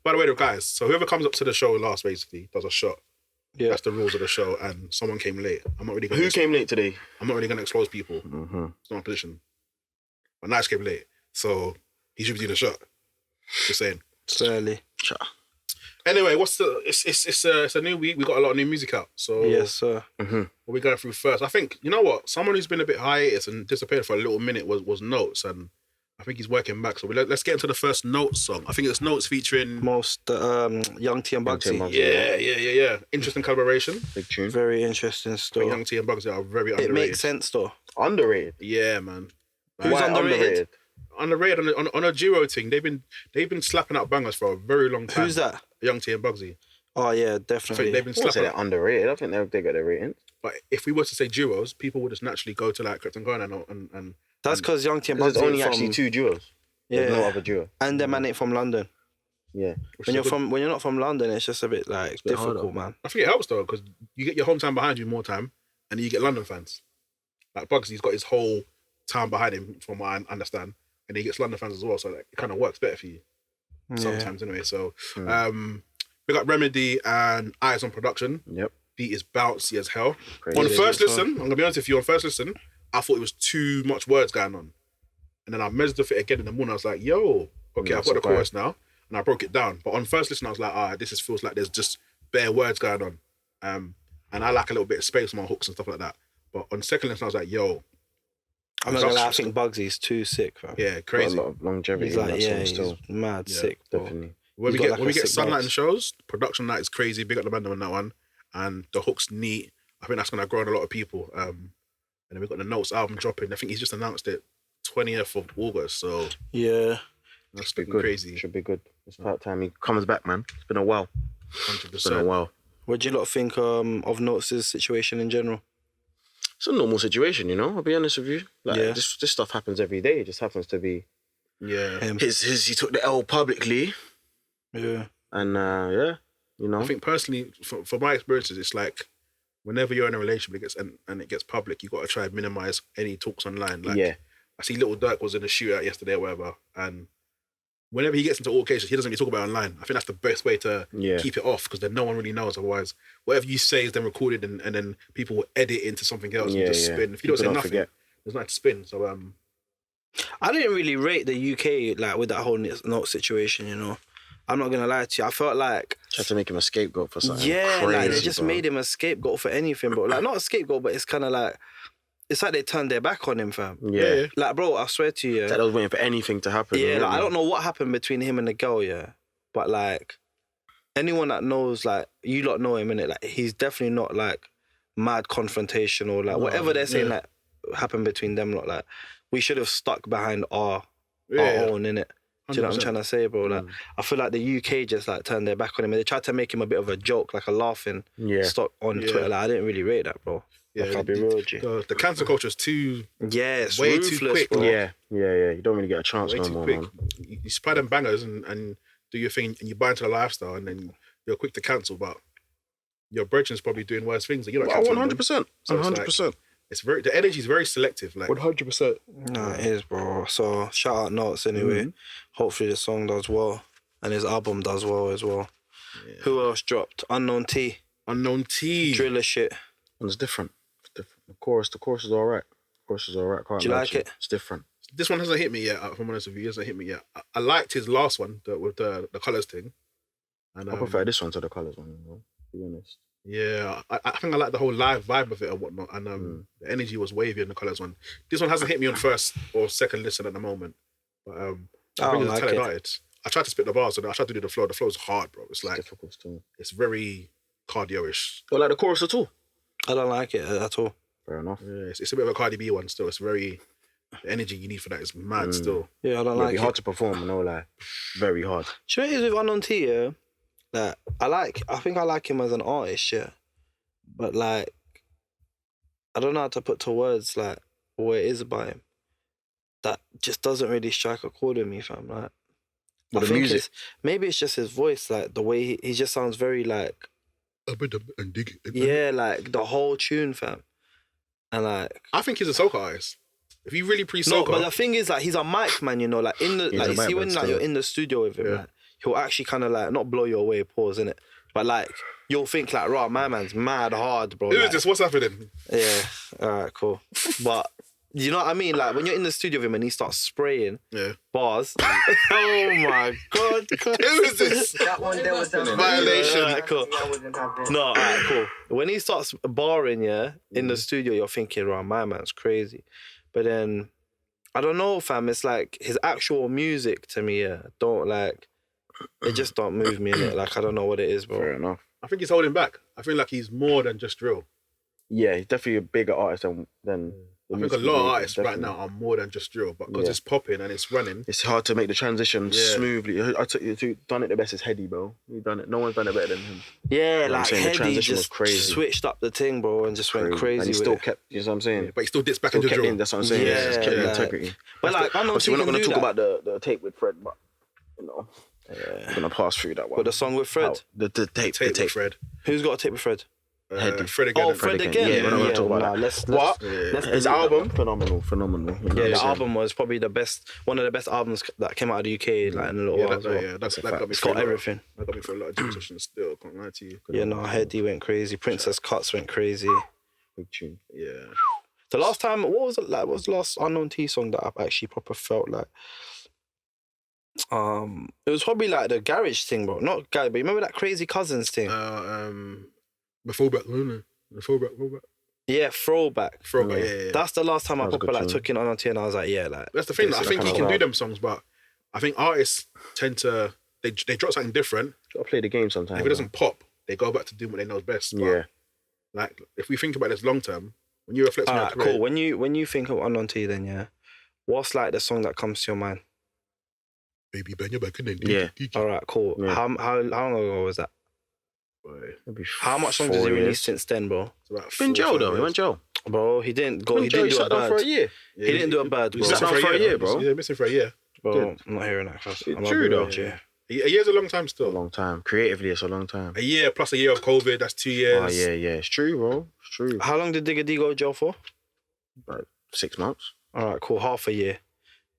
by the way, guys, so whoever comes up to the show last basically does a shot. Yeah. That's the rules of the show, and someone came late. I'm not really gonna Who came late today? I'm not really gonna expose people. Mm-hmm. It's not my position. But Nyge came late, so he should be doing a shot. Just saying. It's early. Anyway, it's a new week. We got a lot of new music out. So Yes, sir. what we going through first? I think, you know what? Someone who's been a bit hiatus and disappeared for a little minute was Notes, and I think he's working back. So let's get into the first Notes song. I think it's Notes featuring. Most Young T and Bugsy. Yeah. Interesting collaboration. Big tune. Very interesting story. Young T and Bugsy are very It underrated. makes sense though. Underrated. Yeah, man. Who's Why underrated? Underrated on a duo thing. They've been slapping out bangers for a very long time. Who's that? Young T and Bugsy. Oh yeah, I think definitely. they've been I wouldn't say slapping. they're underrated. I think they got their rating. But if we were to say duos, people would just naturally go to like Krypton Ghana and That's because Young T and There's Bugsy only from, actually two duos. There's no other duo. and them man ain't from London. Yeah. When you're not from London, it's just a bit like bit harder. difficult, man. I think it helps though, because you get your hometown behind you more time, and you get London fans. Like Bugsy's got his whole town behind him, from what I understand. and he gets London fans as well. So like, it kind of works better for you sometimes anyway. So we got Remedy and Eyes on Production. Yep. Beat is bouncy as hell. Crazy. On first listen, I'm gonna be honest with you. On first listen, I thought it was too much words going on, and then I measured it again in the morning. I was like, "Yo, okay, I've got the chorus now," and I broke it down. But on first listen, I was like, this feels like there's just bare words going on, and I like a little bit of space on my hooks and stuff like that. But on second listen, I was like, "Yo." I'm not gonna lie, I think Bugsy's too sick, fam. Yeah, crazy. Got a lot of longevity. He's in like, that yeah, song still. he's mad sick, bro. Definitely. When He's we got get like a sick Sunlight bounce. and shows, production night is crazy. Big up the man on that one, and the hook's neat. I think that's gonna grow on a lot of people. And then we got the Notes album dropping. I think he's just announced it 20th of August. So Yeah. that's Be looking good. crazy. Should be good. It's about time he comes back, man. It's been a while. 100%. It's been a while. What do you lot think of Notes' situation in general? It's a normal situation, you know. I'll be honest with you. Like Yeah. this stuff happens every day. It just happens to be Yeah. Him. he took the L publicly, Yeah. and you know. I think personally, for my experiences, it's like whenever you're in a relationship and it gets public, you got to try and minimize any talks online. Like, Yeah. I see Little Dirk was in a shootout yesterday or whatever, and whenever he gets into altercations, he doesn't really talk about it online. I think that's the best way to keep it off, because then no one really knows. Otherwise, whatever you say is then recorded, and then people will edit into something else and just spin. If you don't say nothing, there's nothing to spin. So I didn't really rate the UK like with that whole Note situation, you know. I'm not gonna lie to you. I felt like Tried to make him a scapegoat for something. yeah, crazy, like they just bro. made him a scapegoat for anything, bro. Like not a scapegoat, but it's kind of like it's like they turned their back on him, fam. Yeah. Like, bro, I swear to you, It's like I was waiting for anything to happen. yeah, really. like, I don't know what happened between him and the girl, yeah. But like anyone that knows, like you lot know him, innit? Like he's definitely not like mad confrontational, like whatever they're saying like happened between them lot, like we should have stuck behind our own, innit? Do you know what I'm 100%. trying to say, bro? Like I feel like the UK just like turned their back on him and they tried to make him a bit of a joke, like a laughing stock on Twitter. Like I didn't really rate that, bro. Like, I'll be real with you. the cancel culture is too Yeah, it's way ruthless, too quick. bro. Yeah. You don't really get a chance way no too more, quick. man. You supply them bangers and do your thing, and you buy into the lifestyle, and then you're quick to cancel. But your brethren's probably doing worse things. And you're not Well, cancelling them. 100%. So it's 100%. It's very, the energy is very selective. Like 100%. Nah, it is, bro. So shout out Notes anyway. Hopefully the song does well and his album does well as well. Yeah. Who else dropped? Unknown T, Unknown T. Driller shit. And it's different. It's different. The chorus is alright. Can't Do you lie like to it? It's different. This one hasn't hit me yet. If I'm honest with you, it hasn't hit me yet. I liked his last one with the colours thing. And I prefer this one to the colours one, you know, to be honest. yeah, I think I like the whole live vibe of it and whatnot. And the energy was wavy in the colours one. This one hasn't hit me on first or second listen at the moment. But I think it's like a it. artist. I tried to spit the bars, so I tried to do the flow. The flow's hard, bro. It's like Difficult still. it's very cardio-ish. Don't like the chorus at all. I don't like it at all. Fair enough. Yeah, it's a bit of a Cardi B one still. It's very the energy you need for that is mad still. Yeah, I don't It'd like be it. hard to perform, no lie. Very hard. Do you know what it is with Unknown T, yeah? Like, I think I like him as an artist, yeah. But like, I don't know how to put to words like what it is about him. That just doesn't really strike a chord with me, fam. Like, Well, I the think music. maybe it's just his voice, like the way he just sounds very like, And dig it. yeah, like the whole tune, fam. And like, I think he's a soca artist. If you really no, pre-soca, but the thing is, like, he's a mic man, you know, like in the He's like a you mic see man when like still. you're in the studio with him, like, he'll actually kind of like not blow you away, pause, innit? But like you'll think like, right, my man's mad hard, bro. who is like, this? What's happening? Yeah, all right, cool. But you know what I mean? Like when you're in the studio with him and he starts spraying Yeah. bars. Oh my god. Who is this? That one there was a Violation. Alright, cool. I wasn't happy. No, alright, cool. When he starts barring, yeah, in the studio, you're thinking, right, my man's crazy. But then I don't know, fam. It's like his actual music to me, yeah, don't like. It just don't move me in it. Like I don't know what it is, bro. Fair enough. I think he's holding back. I feel like he's more than just drill. Yeah, he's definitely a bigger artist than the I think a music lot of he artists makes, right now are more than just drill, but because Yeah. it's popping and it's running. It's hard to make the transition Yeah. smoothly. I took you to done it the best is Heady, bro. He done it. No one's done it better than him. Yeah, what I'm like saying? The Heady transition was just crazy. switched up the thing, bro, and just went crazy And he with still it. kept. You know what I'm saying? But he still dips back Still into kept drill. in. That's what I'm saying. Yeah, Just kept the like- integrity. But like, I know Obviously, we're not going to talk about the tape with Fred, but you know, we're gonna pass through that one. But the song with Fred. The tape. Take The tape. with Fred. Who's got a tape with Fred? Fred again. Oh, and Fred again. again. Yeah, we're not gonna talk about that. Let's But his album, phenomenal. Yeah, the album was probably one of the best albums that came out of the UK like in a little while as well. That got me It's through got everything. That got me through a lot of gym sessions still, can't lie to you. Yeah, no, Heady went crazy. Princess Cuts went crazy. Big tune. Yeah. The last time, what was it like? What was the last Unknown T song that I actually proper felt like? It was probably like the garage thing, bro. Not garage, but you remember that Crazy Cousins thing? The fullback. Yeah, throwback. Yeah. That's the last time I That was a proper good like tune. took in Unknown T, and I was like, yeah, like That's the thing. this I is think kind he of can do vibe. them songs, but I think artists tend to they drop something different. Gotta play the game sometimes. If it doesn't pop, they go back to doing what they know is best. But, Yeah. like if we think about this long term, when you reflect on your Alright, career, cool. When you think of Unknown T, then yeah, what's like the song that comes to your mind? baby, bend your back and then Yeah. All right, cool. Yeah. How long ago was that? Maybe How much songs has 4 he years. released since then, bro? It's about Been 4 or Joe 5 though. He years. went Joe. Bro, he didn't go. He didn't do a sat down for a bird. year. Yeah, He didn't do a bird, He's bro. missing Sat down for a year, bro. He's missing for a year. Bro, I'm not hearing that. Cause It's I'm true, though. Yeah. A year's a long time A still. long time. Creatively, it's a long time. A year plus a year of COVID, that's 2 years. Oh yeah. It's true, bro. It's true. How long did Digga D go to jail for? Like 6 months. All right, cool. Half a year.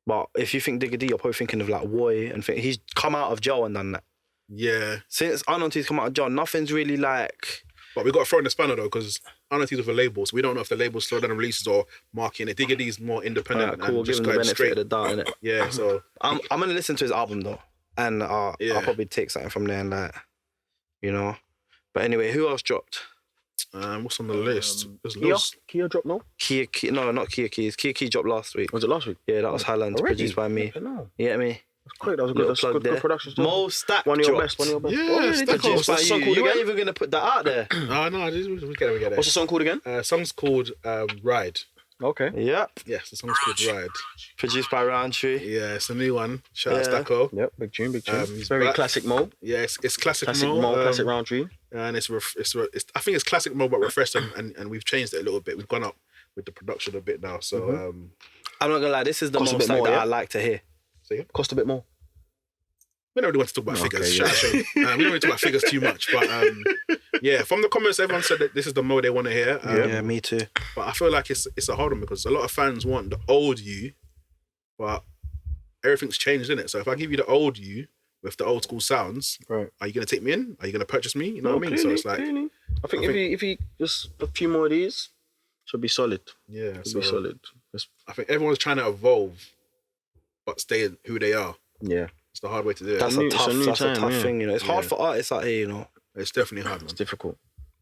But if you think Digga D, you're probably thinking of like Woy and think he's come out of jail and done that. Yeah. Since Unknown T's come out of jail, nothing's really like. But we got to throw in the spanner though, because Unknown T's with a label, so we don't know if the label's slow down the releases or marketing it. Digga D's more independent. Alright, cool. We'll and give just him the going benefit straight. of the doubt, innit? Yeah, so I'm gonna listen to his album though, and I'll probably take something from there and like, you know. But anyway, who else dropped? what's on the list? There's Kia? loads. Kia dropped no? No, not Kia Keys. Kia Keys dropped last week. Was it last week? Yeah, that was Highland, Already? produced by me. No. You get me? That's quick. That was a Little good, plug there. good production. Still. Mo Stack One of your dropped. best. One of your best. Yeah, Oh, really? Stack Produced by What's the you. song called You ain't again? even gonna put that out there. No, we get it. What's the song called again? Song's called Ride. Okay. Yep. Yes, the song's called Ride. Produced by Rxwntree. Yeah, it's a new one. Shout out Yeah. Stacko. Yep. Big tune. Big tune. He's Very back. classic Mo. Yeah, it's classic Classic Mo. Mo. Classic Roundtree. And it's I think it's classic Mo, but refreshed and we've changed it a little bit. We've gone up with the production a bit now. So I'm not gonna lie, this is the Cost a Mo bit Stack more, that yeah? I like to hear. Cost a bit more. we don't really want to talk about Okay, figures. yeah. We don't really talk about figures too much. But yeah, from the comments, everyone said that this is the Mo they want to hear. Yeah, me too. But I feel like it's a hard one because a lot of fans want the old you, but everything's changed in it. So if I give you the old you with the old school sounds, Right. are you going to take me in? Are you going to purchase me? You know what I mean? So it's like, Clearly. I think if he just a few more of these, should be solid. yeah, Should so be solid. I think everyone's trying to evolve, but stay who they are. Yeah. It's the hard way to do it. That's new- a it's tough, a new that's a time, tough yeah. thing, you know. It's hard Yeah. for artists out here, you know. It's definitely hard, man. It's difficult.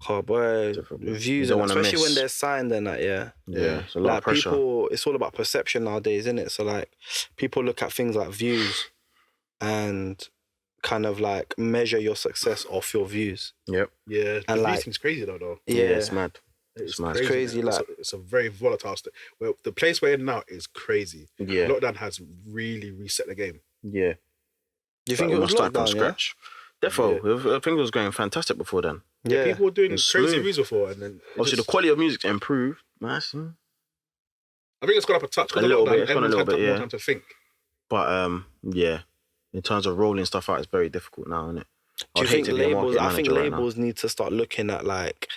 Oh, boy, Difficult. views, You don't and wanna especially miss. when they're signed and that, yeah. Yeah. It's a lot Like of pressure. people, it's all about perception nowadays, isn't it? So like, people look at things like views, and kind of like measure your success off your views. Yep. Yeah, And the like- views thing's crazy though. Yeah. It's mad. It's mad. crazy. crazy, man. like- it's a very volatile state. Well, the place we're in now is crazy. Yeah. Lockdown has really reset the game. Yeah. Do you think it Like, was almost started lockdown, from yeah? scratch? Defo. I think it was going fantastic before then. Yeah. People were doing It's crazy smooth. views before, and then Obviously, the quality of music's improved. Nice. I think it's gone up a touch. 'cause A of little lockdown, bit, it's gone a everyone's little had bit, more yeah. time to think. But yeah, in terms of rolling stuff out, it's very difficult now, isn't it? Do you I'd hate think to be a labels? market I think manager right now. labels need to start looking at like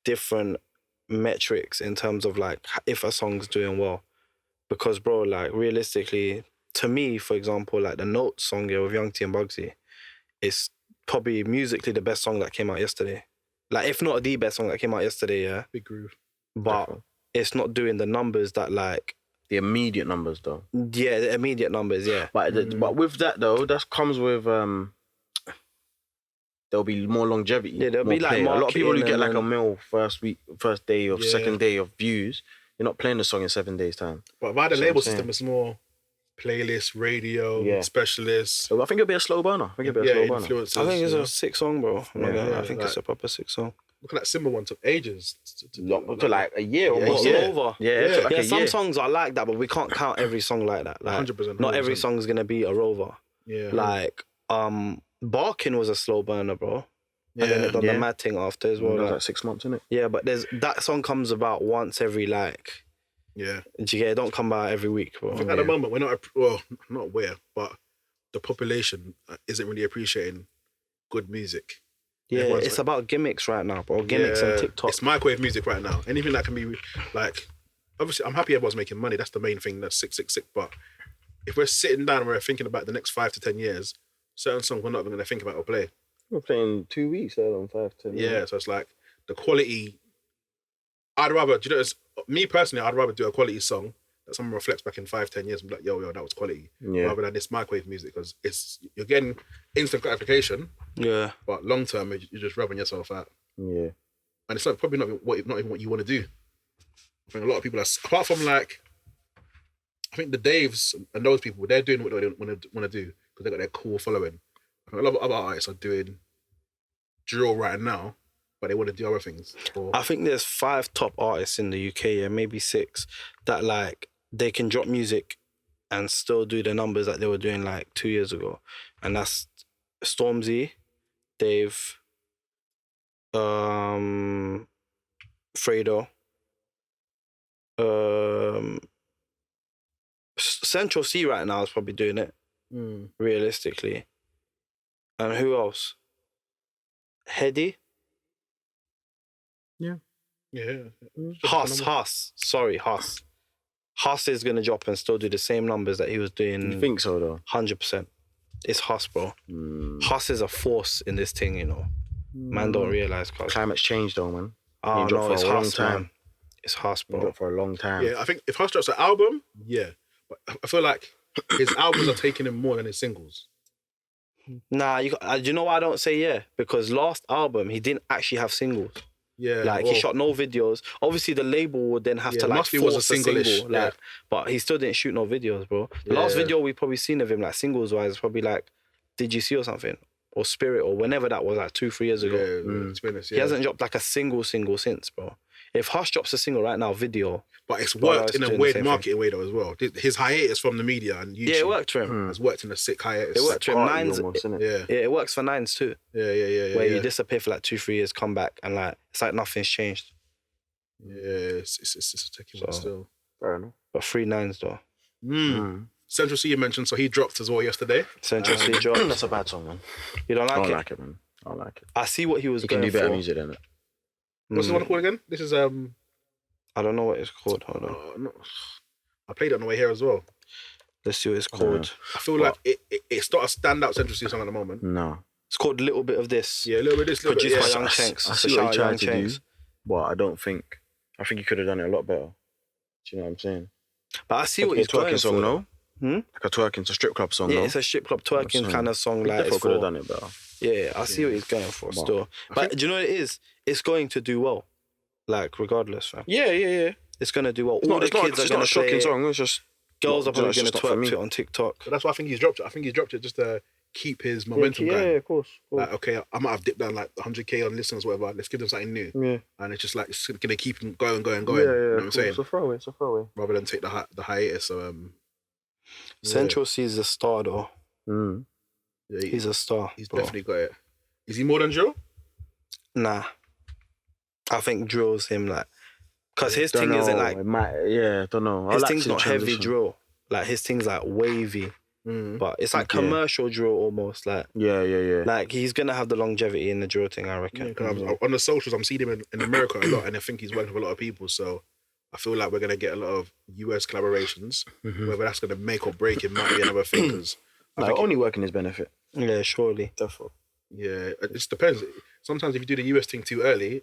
different metrics in terms of like if a song's doing well, because bro, like realistically, to me, for example, like the Notes song here with Young T and Bugsy, is probably musically the best song that came out yesterday. Like if not the best song that came out yesterday, yeah. Big groove. But Definitely. it's not doing the numbers that like The immediate numbers, though. yeah, the immediate numbers, yeah. But but with that though, that comes with there'll be more longevity. Yeah, there'll more be, like, play. A lot of people who marketing get like a and mil first day of Yeah. second day of views, you're not playing the song in 7 days time. But via the That's what label I'm saying. system, it's more playlist, radio, Yeah. specialists. So I think it'll be a slow burner. I think it'll be a slow burner. influencers. I think it's you know? a sick song, bro. I'm not Yeah, gonna- yeah, I think it's a proper sick song. Look at that Simba one, took ages to do. To like a year or Yeah, more. What's yeah. over? Yeah, it took like Yeah, a some year. songs are like that, but we can't count every song like that. Like, 100%, not every 100%. song's gonna be a rover. Yeah. Like, Barking was a slow burner, bro. And then Yeah. it done Yeah. the mad thing after as It well. was like- like 6 months, innit? yeah, but there's that song comes about once every like. Yeah. Do you get it? Don't come by every week, bro. I think at the moment we're not not aware, but the population isn't really appreciating good music. Yeah, Everyone's it's like- about gimmicks right now, bro. Gimmicks and TikTok. It's microwave music right now. Anything that can be like, obviously, I'm happy everyone's making money. That's the main thing. That's sick. But if we're sitting down and we're thinking about the next 5 to 10 years, certain songs we're not even going to think about or play. We're playing 2 weeks, on 5, 10. Yeah, so it's like the quality. I'd rather, do you know, me personally, I'd rather do a quality song that someone reflects back in 5, 10 years and be like, yo, that was quality. Yeah. Rather than this microwave music, because you're getting instant gratification, Yeah. but long term, you're just rubbing yourself out. Yeah. And it's probably not even what you want to do. I think a lot of people are, apart from like, I think the Daves and those people, they're doing what they want to do because they got their cool following. I think a lot of other artists are doing drill right now, but they want to do other things. I think there's 5 top artists in the UK, yeah, maybe 6, that like they can drop music and still do the numbers that they were doing like 2 years ago. And that's Stormzy, Dave, Fredo, Central C right now is probably doing it, realistically. And who else? Heady? Yeah. Huss. Sorry, Huss. Huss is going to drop and still do the same numbers that he was doing. You think so, though? 100%. It's Huss, bro. Huss is a force in this thing, you know. Man don't realise. Climate's changed, though, man. Oh, He dropped no, it's for a long Huss, time. man. It's Huss, He bro. dropped for a long time. Yeah, I think if Hush drops an album, yeah. But I feel like his albums are taking him more than his singles. Nah, you know why I don't say yeah? Because last album, he didn't actually have singles. Yeah. Like, well, he shot no videos. Obviously, the label would then have Yeah, to, like, Musty was a force a single-ish, single. Like, but he still didn't shoot no videos, bro. The last Yeah. video we probably seen of him, like, singles-wise, is probably, like, Did You See or something? Or Spirit, or whenever that was, like, 2-3 years ago. to be honest, He hasn't dropped, like, a single since, bro. If Hush drops a single right now, video... But it's Well, worked it's in a doing the weird same marketing way though as well. His hiatus from the media and YouTube Yeah, it worked for him. has worked in a sick hiatus. It worked for him. Party Nines... almost, innit? Yeah. Yeah, it works for Nines, too. Yeah. Where you disappear for, like, 2-3 years, come back, and, like, it's like nothing's changed. Yeah, it's a tricky one So- still. Fair enough. But 3 Nines, though. Central C you mentioned, so he dropped as well yesterday. Central C dropped. That's a bad song, man. You don't I like don't it? like it, man. I don't like it. I see what he was You can going do better for. music than it. What's the one called again? This is I don't know what it's called. Hold on. I played it on the way here as well. Let's see what it's called. I feel like it's not a standout Central C song at the moment. No. It's called Little Bit of This. Yeah, a little bit this, little bit Produced yeah. by Young Chenks. I It's a see what shout he out tried to Young do, Chenks. but I think he could have done it a lot better. Do you know what I'm saying? But I see Like what a he's going twerking song, for. no? Hmm? Like a twerking, it's a strip club song, Yeah, no? it's a strip club twerking That's kind of song. He Like, definitely it's could have for, done it better. yeah, I see what he's going for But still. But do you know what it is? It's going to do well. Like, regardless, fam. Yeah. It's going to do well. It's All not, the kids it's are not going a to play shocking it. song. It's just Girls are probably it's going to just not for twerk me. to it on TikTok. But that's why I think he's dropped it. I think he's dropped it just to keep his momentum going. of course. Like, okay, I might have dipped down like 100k on listeners, whatever. Let's give them something new. Yeah. And it's just like, it's going to keep him going. You know what I'm saying? It's a throwaway. Rather than take the hiatus. So, Central C is a star, though. yeah, He's a star. he's bro. definitely got it. Is he more than Joe? Nah. I think drill's him, like... Because his Don't thing know. isn't like... It might, don't know. His I like thing's the not heavy transition. drill. Like, his thing's like wavy. But it's like commercial drill almost. Like, Yeah. like he's going to have the longevity in the drill thing, I reckon. On the socials, I'm seeing him in America a lot, and I think he's working with a lot of people. So I feel like we're going to get a lot of US collaborations. Whether that's going to make or break it might be another thing. Because Like, only working his benefit. Yeah, surely. Definitely. yeah, it just depends. Sometimes if you do the US thing too early,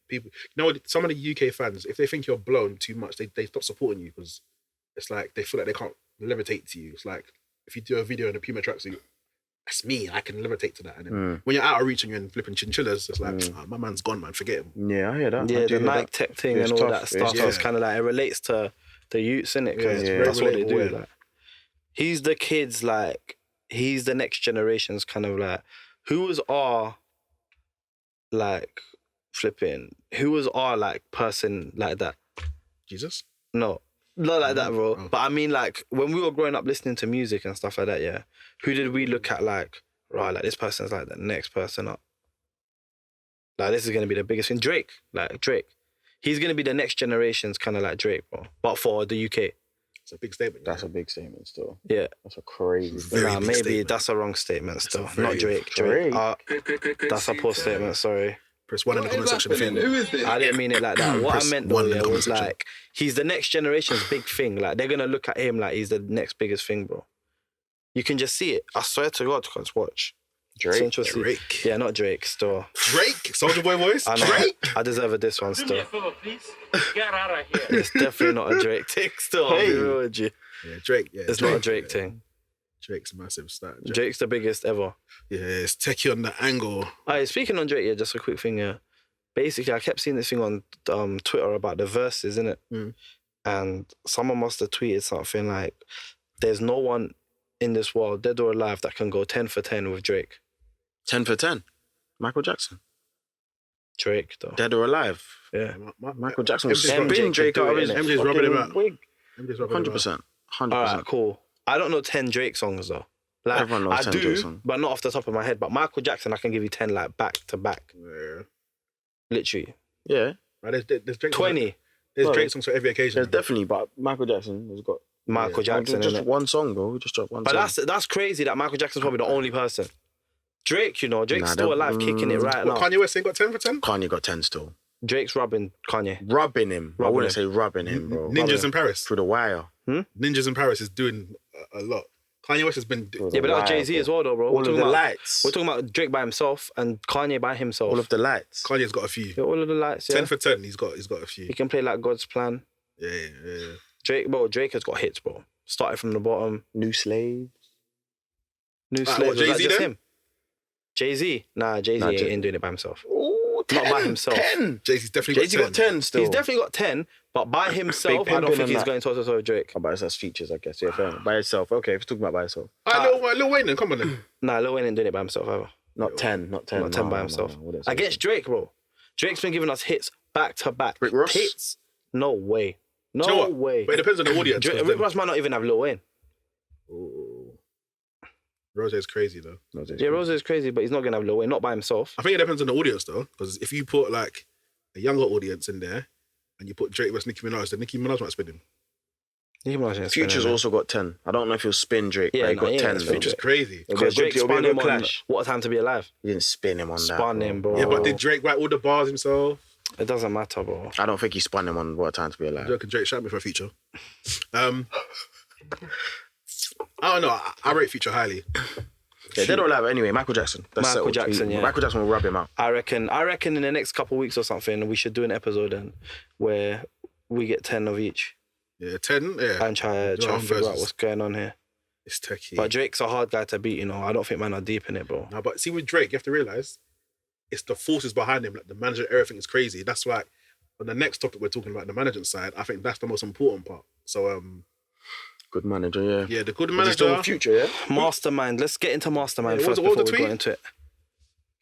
people, you know what? Some of the UK fans, if they think you're blown too much, they stop supporting you because it's like they feel like they can't levitate to you. It's like if you do a video in a Puma tracksuit, that's me. I can levitate to that. And then when you're out of reach and you're in flipping chinchillas, it's like my man's gone, man. Forget him. Yeah, I hear that. Yeah, I do the hear Nike that. tech thing It's and all tough. that stuff. Yeah. It's kind of like, it relates to the youths, innit? Because Yeah, it's that's what they do. relatable, yeah. Like, he's the kids, like, he's the next generation's kind of like, who was our, like, who was our, like, person like that? Jesus. No, not like that, bro. Oh. But I mean, like, when we were growing up listening to music and stuff like that, yeah, who did we look at like, right, like, this person's like the next person up? Like, this is going to be the biggest thing. Drake. He's going to be the next generation's kind of like Drake, bro. But for the UK. It's a big statement. That's a big statement still. Yeah. That's a crazy Very Nah, big maybe statement. that's a wrong statement still. a very Not Drake. Drake. That's a poor statement, sorry. Press 1 in the comment section. Who is this? I didn't mean it like that. What I Press meant one though, in the yeah, comment was section. like, he's the next generation's big thing. Like, they're going to look at him like he's the next biggest thing, bro. You can just see it. I swear to God, cause watch. Drake. Central C. Drake. Yeah, not Drake, still. Drake? Soldier Boy voice? I know. Drake? I deserve a this one Do me a still. favor, please. Get out of here. It's definitely not a Drake thing still. I'll be Hey. real with you. Yeah, Drake. Yeah, It's not a Drake thing. Drake's a massive star. Drake's the biggest ever. Yeah, it's techie on the angle. Alright, speaking on Drake, yeah, just a quick thing, yeah. Basically, I kept seeing this thing on Twitter about the verses, innit? Mm. And someone must have tweeted something like, there's no one in this world, dead or alive, that can go 10 for 10 with Drake. 10 for 10. Michael Jackson. Drake, though. Dead or alive. Yeah. Michael Jackson was MJ's spinning Drake could do out of it, his innit? MJ's rubbing him fucking out. wig. I'm just rubbing him out. 100%. 100%. Alright, cool. I don't know 10 Drake songs, though. Like, Everyone knows I 10 do, Drake songs. but not off the top of my head. But Michael Jackson, I can give you 10, like, back to back. Yeah. Literally. Yeah. Right, there's Drake 20. There's Well, Drake songs for every occasion. There's definitely, but Michael Jackson has got Michael Jackson, just innit? one song, bro. We just dropped one But song. that's crazy that Michael Jackson's probably the only person. Drake, you know, Drake's Nah, still that- alive, kicking it right What, now. Kanye West ain't got 10 for 10? Kanye got 10 still. Drake's rubbing Kanye. Rubbing him. I Rubbing wouldn't him. say rubbing him, bro. Ninjas in Paris. Through the wire. Ninjas in Paris is doing a lot. Kanye West has been... Through Yeah, the but that was wire, Jay-Z bro. as well, though, bro. All of the lights. We're talking about Drake by himself and Kanye by himself. All of the lights. Kanye's got a few. Yeah, all of the lights, yeah. 10 for 10, he's got a few. He can play like God's Plan. Yeah. Drake has got hits, bro. Started from the bottom. New Slave. New what, Slave. Was that Jay-Z just then? him? Jay-Z? Nah, Jay-Z Nah, ain't doing it by himself. Oh, Not by himself. 10. Jay-Z's definitely Jay-Z got 10. got 10 still. He's definitely got 10, but by himself, I don't Pimpin' think and he's that. going toe-to-toe with Drake. Oh, but that's features, I guess. Yeah, fair enough. By itself. Okay, if you're talking about by itself. Lil Wayne then, come on then. Nah, Lil Wayne ain't doing it by himself either. Not 10. Not 10. Not 10 No, by no, himself. no, wouldn't say Against Drake, bro. Drake's been giving us hits back to back. Rick Ross? Hits? No way. Do you know No what? way. But it depends on the audience. Rick Ross might not even have Lil Wayne. Rose is crazy though. No, Yeah, Rose is crazy, but he's not going to have Lil Wayne, not by himself. I think it depends on the audience though, because if you put like a younger audience in there and you put Drake versus Nicki Minaj, then Nicki Minaj might spin him. Nicki Minaj ain't Future's spinning, also got 10. I don't know if he'll spin Drake, Yeah, but he no, got he 10. ain't though. spin Which is Drake. crazy. because Drake it'll be a spun good him on clash. What a Time to Be Alive. He didn't spin him on that. Spun him, bro. Yeah, but did Drake write all the bars himself? It doesn't matter, bro. I don't think he spun him on What a Time to Be Alive. Joking, Drake shout me for a feature. I don't know. I rate Future highly. Yeah, Dead or Alive anyway. Michael Jackson. That's Michael settled. Jackson, yeah. Michael Jackson will rub him out. I reckon in the next couple of weeks or something, we should do an episode then where we get 10 of each Yeah, 10. Yeah, and try Do our to own figure out verses. what's going on here. it's techie. But Drake's a hard guy to beat, you know. I don't think man are deep in it, bro. No, but see with Drake, you have to realize it's the forces behind him. Like the manager, everything is crazy. That's why on the next topic we're talking about the management side. I think that's the most important part. So Good manager, yeah. yeah, the good Is he still manager. with Future, yeah? Mastermind. Let's get into Mastermind Yeah, first what was before the we go tweet? into it.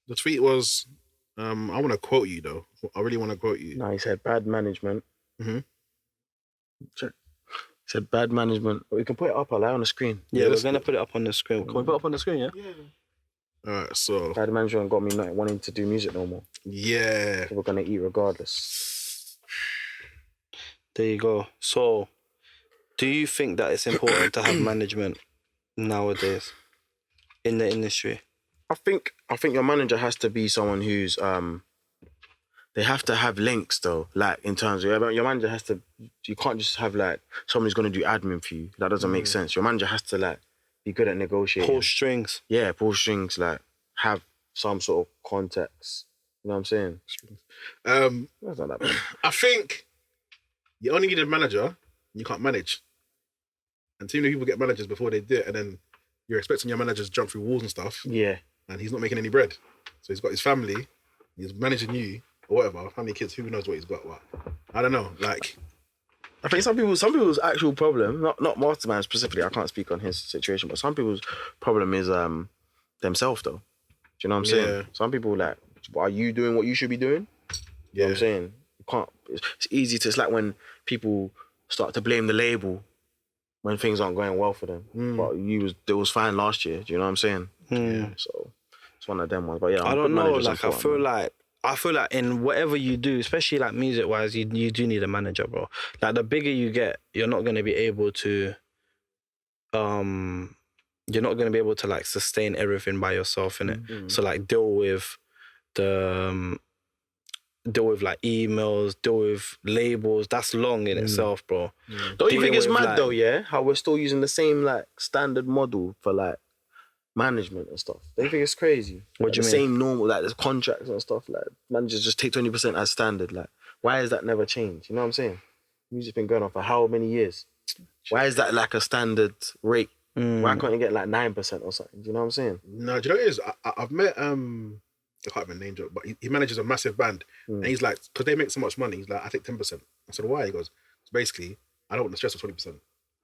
The tweet was, I want to quote you though. I really want to quote you. No, he said bad management. Mhm. Check. He said bad management. We can put it up, I'll lie on the screen. Yeah, Yeah, we're let's going to put it up on the screen. Can we put it up on the screen, yeah? All right, so Bad management got me not wanting to do music no more. yeah, So we're going to eat regardless. There you go. So, do you think that it's important to have management nowadays in the industry? I think your manager has to be someone who's they have to have links though, like in terms of your manager has to. You can't just have like someone who's gonna do admin for you. That doesn't make sense. Your manager has to like be good at negotiating. Pull strings. Yeah, pull strings. Like have some sort of context. You know what I'm saying? That's not that bad. I think you only need a manager and you can't manage. And too many people get managers before they do it, and then you're expecting your manager to jump through walls and stuff, Yeah, and he's not making any bread. So he's got his family, he's managing you or whatever. How many kids? Who knows what he's got? What? I don't know. Like, I think some people's actual problem, not Mastermind specifically. I can't speak on his situation, but some people's problem is themselves though. Do you know what I'm saying? Yeah. Some people like, are you doing what you should be doing? You know what I'm saying? You can't. It's easy to. It's like when people start to blame the label when things aren't going well for them. But it was fine last year. Do you know what I'm saying? Yeah. So it's one of them ones. But yeah, I don't good know. manager's Like, I important, feel man. like I feel like in whatever you do, especially like music wise, you do need a manager, bro. Like the bigger you get, you're not gonna be able to like sustain everything by yourself, innit? So like deal with like emails, deal with labels. That's long in itself, bro. Don't you think it's Dealing with, mad like- though, yeah? How we're still using the same like standard model for like management and stuff. Don't you think it's crazy? What Like, do you the mean? same normal, like there's contracts and stuff. Like managers just take 20% as standard. Like, why has that never changed? You know what I'm saying? Music's been going on for how many years? Why is that like a standard rate? Why can't you get like 9% or something? Do you know what I'm saying? No, do you know what it is? I've met I can't even name drop, but he manages a massive band, and he's like, because they make so much money, he's like, I take 10%. I said, why? He goes, so basically, I don't want the stress of 20%.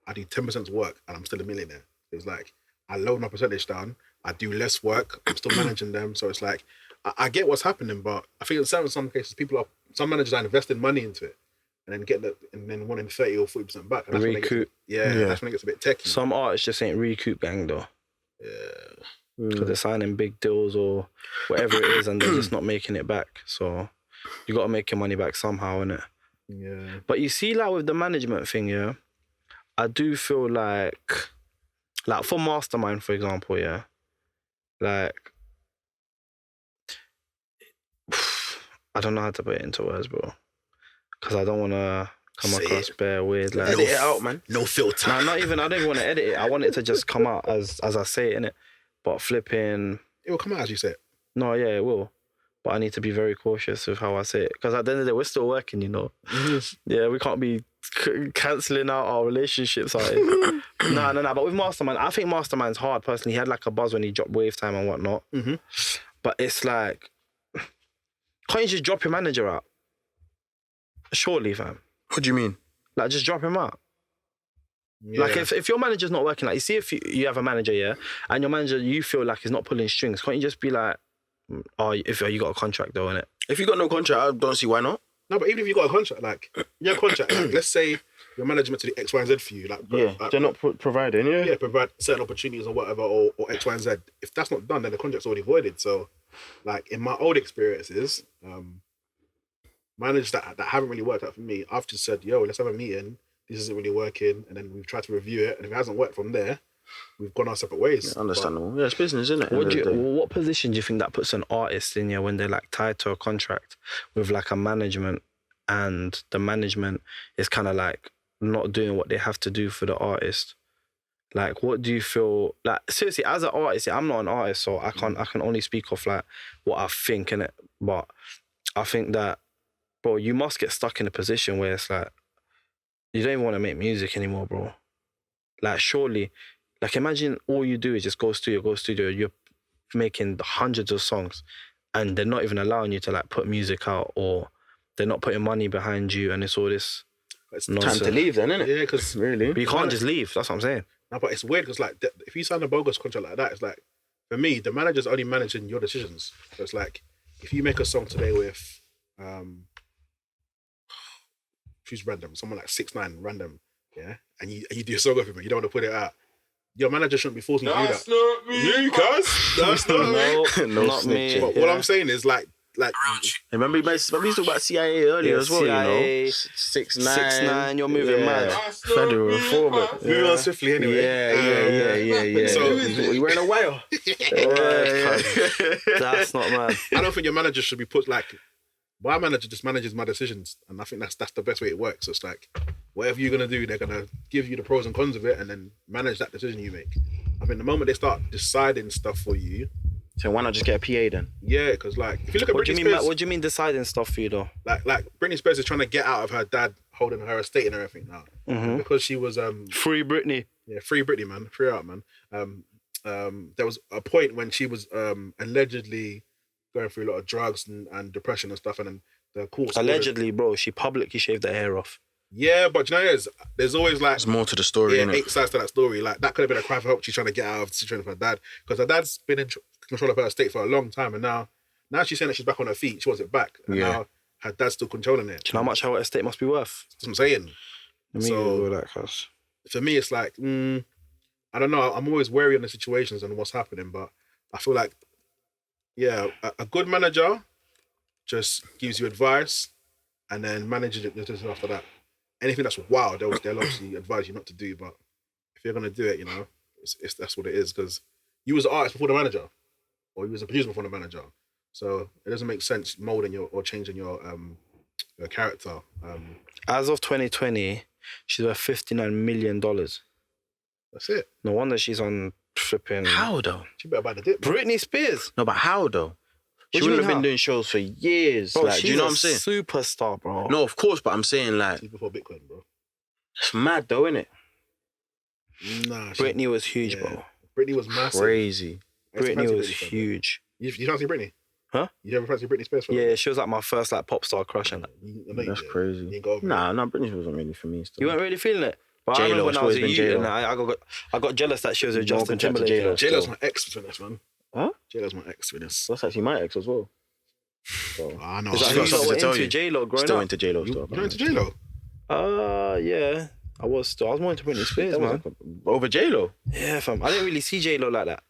I do 10% work, and I'm still a millionaire. It's like I load my percentage down. I do less work. I'm still managing them, so it's like I get what's happening, but I think in some cases, some managers are investing money into it, and then wanting 30 or 40% back. And that's when it Recoup. that's when it gets a bit techie. Some artists just ain't recoup gang though. Yeah. Because they're signing big deals or whatever it is, and they're just not making it back. So you got to make your money back somehow, innit? Yeah. But you see, like with the management thing, yeah, I do feel like for Mastermind, for example, yeah, like I don't know how to put it into words, bro, because I don't want to come Say across it. bare weird. Like, Edit it out, man. No filter. no, not even. I don't even want to edit it. I want it to just come out as I say it, innit? But flipping. It will come out as you say it. No, yeah, it will. But I need to be very cautious with how I say it. Because at the end of the day, we're still working, you know. Yeah, we can't be cancelling out our relationships. No. But with Mastermind, I think Mastermind's hard, personally. He had like a buzz when he dropped Wave Time and whatnot. But it's like, can't you just drop your manager out? Surely, fam. What do you mean? Like, just drop him out. Yeah. Like, if your manager's not working, like, you see if you have a manager, yeah, and your manager, you feel like he's not pulling strings, can't you just be like, if you got a contract though, innit? If you got no contract, I don't see why not. No, but even if you got a contract, like your contract, like, let's say your management to do X, Y, and Z for you, like They're not providing, yeah, provide certain opportunities or whatever, or X, Y, and Z. If that's not done, then the contract's already voided. So, like in my old experiences, managers that haven't really worked out for me, I've just said, yo, let's have a meeting. This isn't really working, and then we've tried to review it, and if it hasn't worked from there, we've gone our separate ways. Yeah, understandable. Yeah, it's business, isn't it? What position do you think that puts an artist in, yeah, when they're like tied to a contract with like a management, and the management is kind of like not doing what they have to do for the artist? Like, what do you feel like? Seriously, as an artist, yeah, I'm not an artist, so I can only speak of like what I think, innit? But I think that, bro, you must get stuck in a position where it's like you don't even want to make music anymore, bro. Like, surely, like, imagine all you do is just go studio. You're making hundreds of songs, and they're not even allowing you to like put music out, or they're not putting money behind you, and it's all this It's nonsense. Time to leave then, isn't it? Yeah, because Really? But you can't just leave. That's what I'm saying. no, but it's weird because like if you sign a bogus contract like that, it's like for me, the manager's only managing your decisions. So it's like if you make a song today with choose random, someone like 6ix9ine random, yeah, and you do a song with him, and you don't want to put it out. Your manager shouldn't be forcing you to do that. That's not me. You cuz, that's not me. No not me. snitching. But what I'm saying is like Remember we talked about CIA earlier Yeah, as well, CIA, you know? 6ix9ine. 6ix9ine, you're moving mad. That's not Federal me, reformer. man. moving on swiftly anyway. Yeah. So- you wearing a wire. That's not mad. I don't think your manager should be put like. My manager just manages my decisions, and I think that's the best way it works. So it's like whatever you're gonna do, they're gonna give you the pros and cons of it, and then manage that decision you make. I think the moment they start deciding stuff for you, So why not just get a PA then? yeah, because like if you look at What do Britney you mean? Spears, What do you mean deciding stuff for you though? like Britney Spears is trying to get out of her dad holding her estate and everything now, because she was Free Britney. yeah, free Britney, man, free out, man. There was a point when she was allegedly going through a lot of drugs and depression and stuff, and then the courts Allegedly, bro, she publicly shaved her hair off. yeah, but you know, there's always like There's more to the story, yeah, innit? 8 sides to that story. Like that could have been a cry for help. She's trying to get out of the situation with her dad, because her dad's been in control of her estate for a long time, and now she's saying that she's back on her feet. She wants it back, and Yeah. now her dad's still controlling it. Do you know how much her estate must be worth? That's what I'm saying. Let me So- Google that, cuz. For me, it's like I don't know. I'm always wary on the situations and what's happening, but I feel like yeah, a good manager just gives you advice, and then manages it just after that. Anything that's wild, they'll obviously advise you not to do. But if you're gonna do it, it's that's what it is. Because you was an artist before the manager, or you was a producer before the manager. So it doesn't make sense molding or changing your character. As of 2020, she's worth $59 million. That's it. No wonder she's on flipping. How though? She better buy the dip. Man. Britney Spears. No, but how though? What She do you wouldn't have mean been how? doing shows for years. Bro, Like, she's do you know a what I'm saying? superstar, bro. No, of course, but I'm saying like She's before Bitcoin, bro. it's mad though, isn't it? Nah, Britney was huge, bro. Britney was massive. Crazy. I used to Britney fancy was fan, bro. huge. You fancy Britney? Huh? You ever fancy Britney Spears? Yeah, she was like my first like pop star crush and that. I know you That's did. crazy. You ain't got over it. Nah, Britney wasn't really for me. Still. You weren't really feeling it. But I J-Lo, remember when it's I was always a been youth J-Lo. and I got jealous that she was with More Justin compared to Timberlake. J-Lo. J-Lo's my ex for this, man. Huh? J-Lo's my ex for this. That's actually my ex as well. So, I know. Is that She's who got you something lot were to tell into you. J-Lo growing still up? into J-Lo You stuff. know into J-Lo? Yeah. I was more into Britney Spears, That was man. like over J-Lo. Yeah, fam. I didn't really see J-Lo like that.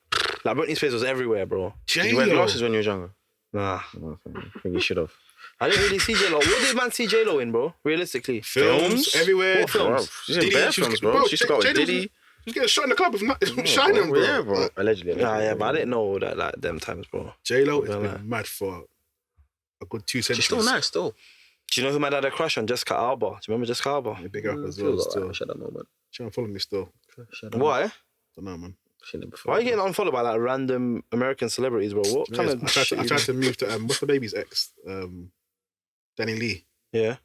Like Britney Spears was everywhere, bro. Did you wear glasses when you were younger? Nah. No, I think you should have. I didn't really see J-Lo. What did man see J-Lo in, bro? Realistically. Films everywhere. What films? She's in bare films, bro. bro, She's got with J-Lo Diddy. She was getting shot in the club with Shining, bro. Yeah, bro. Allegedly. Yeah, but I didn't know all that like them times, bro. J-Lo has Yeah, been man. mad for a good 2 centuries. She's still nice, still. Do you know who my dad had a crush on? Jessica Alba. Do you remember Jessica Alba? Yeah, big up as well. Still. Shut up, moment. She don't follow me still. Why? Don't know, man. Why are you getting unfollowed by like random American celebrities, bro? What kind of I tried to move to what's the baby's ex? Danny Lee. Yeah.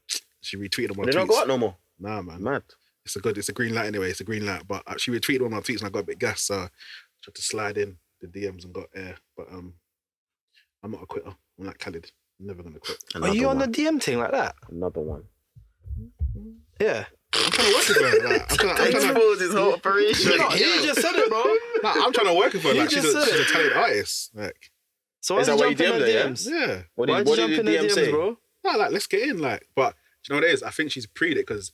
She retweeted on my They tweets. don't go out no more. Nah, man. Mad. It's a green light anyway. It's a green light. But she retweeted on my tweets and I got a bit gassed. So I tried to slide in the DMs and got air. But I'm not a quitter. I'm like Khaled. I'm never gonna quit. Are you on the DM thing like that? Another one. Yeah. I'm trying to work with her. Like, I'm trying to Expose his whole operation. You just said it, bro. nah, I'm trying to work with her. You Like she's just a said it. talented artist. Like, So why Is did that you why you jump in DM'd the her, yeah? DMs? yeah. What Why did, did what you did jump the in the DM DMs, say? bro? Nah, like let's get in. Like, but do you know what it is? I think she's pre it because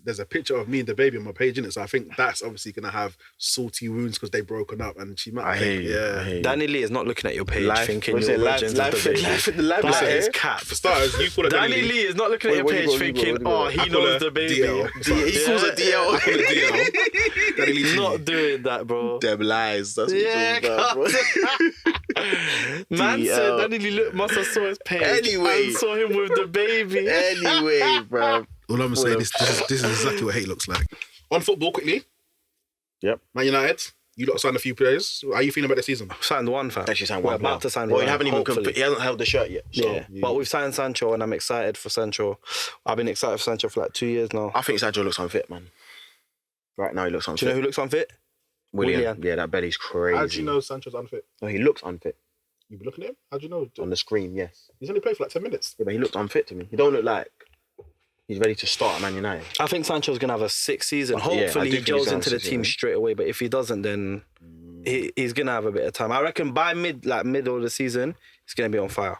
there's a picture of me and the baby on my page in it. So I think that's obviously gonna have salty wounds because they broken up, and she might. I think, hear you. yeah. I hear you. Danny Lee is not looking at your page thinking what's you're it, life, legends life, of the baby. life, life, That life, is eh? cap. For starters, you call her Danny Lee is not looking at your What do you page call it? thinking, What do you oh, call it? he I call knows her the baby. DL. He calls her DL. I call her DL. Danny Lee. Not doing that, bro. Them lies. That's what Yeah, you're talking about, bro. Man DL. said Danny Lee must have saw his page Anyway. and saw him with the baby. Anyway, bro. All I'm saying is this is exactly what hate looks like. On football, quickly. Yep. Man United. You lot signed a few players. How are you feeling about the season? Signed one, fam. Actually signed We're one. about to sign Well, one. you haven't even hopefully. he hasn't held the shirt yet. So Yeah, but we've signed Sancho and I'm excited for Sancho. I've been excited for Sancho for like 2 years now. I think Sancho looks unfit, man. Right now he looks unfit. Do you know who looks unfit? Willian. Yeah, that belly's crazy. How do you know Sancho's unfit? No, he looks unfit. You been looking at him? How do you know? On the screen, yes. He's only played for like 10 minutes. Yeah, but he looks unfit to me. He don't look like he's ready to start at Man United. I think Sancho's going to have a sick season. Yeah, I do Hopefully he think he's gels gonna into have the a team season. straight away. But if he doesn't, then he's going to have a bit of time. I reckon by middle of the season, he's going to be on fire.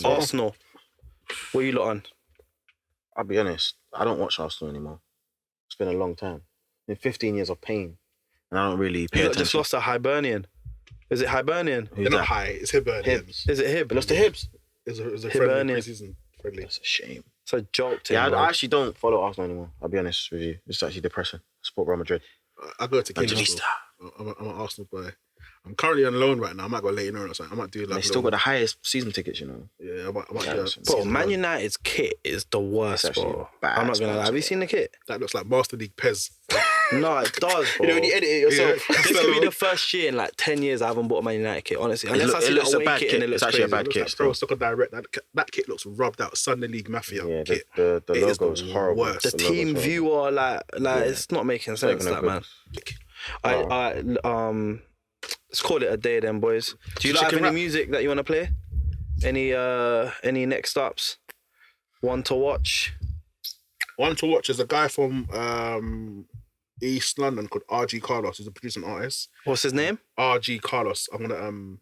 Arsenal. What are you lot on? I'll be honest, I don't watch Arsenal anymore. It's been a long time. It's been 15 years of pain. And I don't really pay You lot attention. just lost to Hibernian. Is it Hibernian? Who's They're not that? high. It's Hibbert. Hibs. Is it Hib? They lost to Hibs. It's a friendly Hibernian. pre-season friendly. That's a shame. It's a joke to Yeah, him, I bro. actually don't follow Arsenal anymore. I'll be honest with you. It's actually depressing. I support Real Madrid. I go to Kings. Manchester. I'm an Arsenal boy. I'm currently on loan right now. I might go late in or something. I might do like. They still got the highest season tickets, you know. Yeah, I might Yeah, do a that's- Bro, season Man loan. United's kit is the worst, It's actually bro. bad, I'm not gonna lie. bad, Have you bad. seen the kit? That looks like Master League Pez. No, it does, bro. You know, when you edit it yourself. Yeah. This could be the first year in like 10 years I haven't bought a Man United kit, honestly. Unless I see looks that a away bad kit kit. and it It's looks actually a crazy. bad It looks kit like still. Pro Soccer Direct. That kit looks rubbed out. Sunday League Mafia Yeah, kit. the It is logo is the horrible. worst. The The logo's team horrible. viewer, like it's not making sense, even that a man. good- Let's call it a day then, boys. Do you like have Chicken any wrap. music that you want to play? Any next ups? One to watch? One to watch is a guy from East London called RG Carlos. He's a producing artist. What's his name? RG Carlos. I'm gonna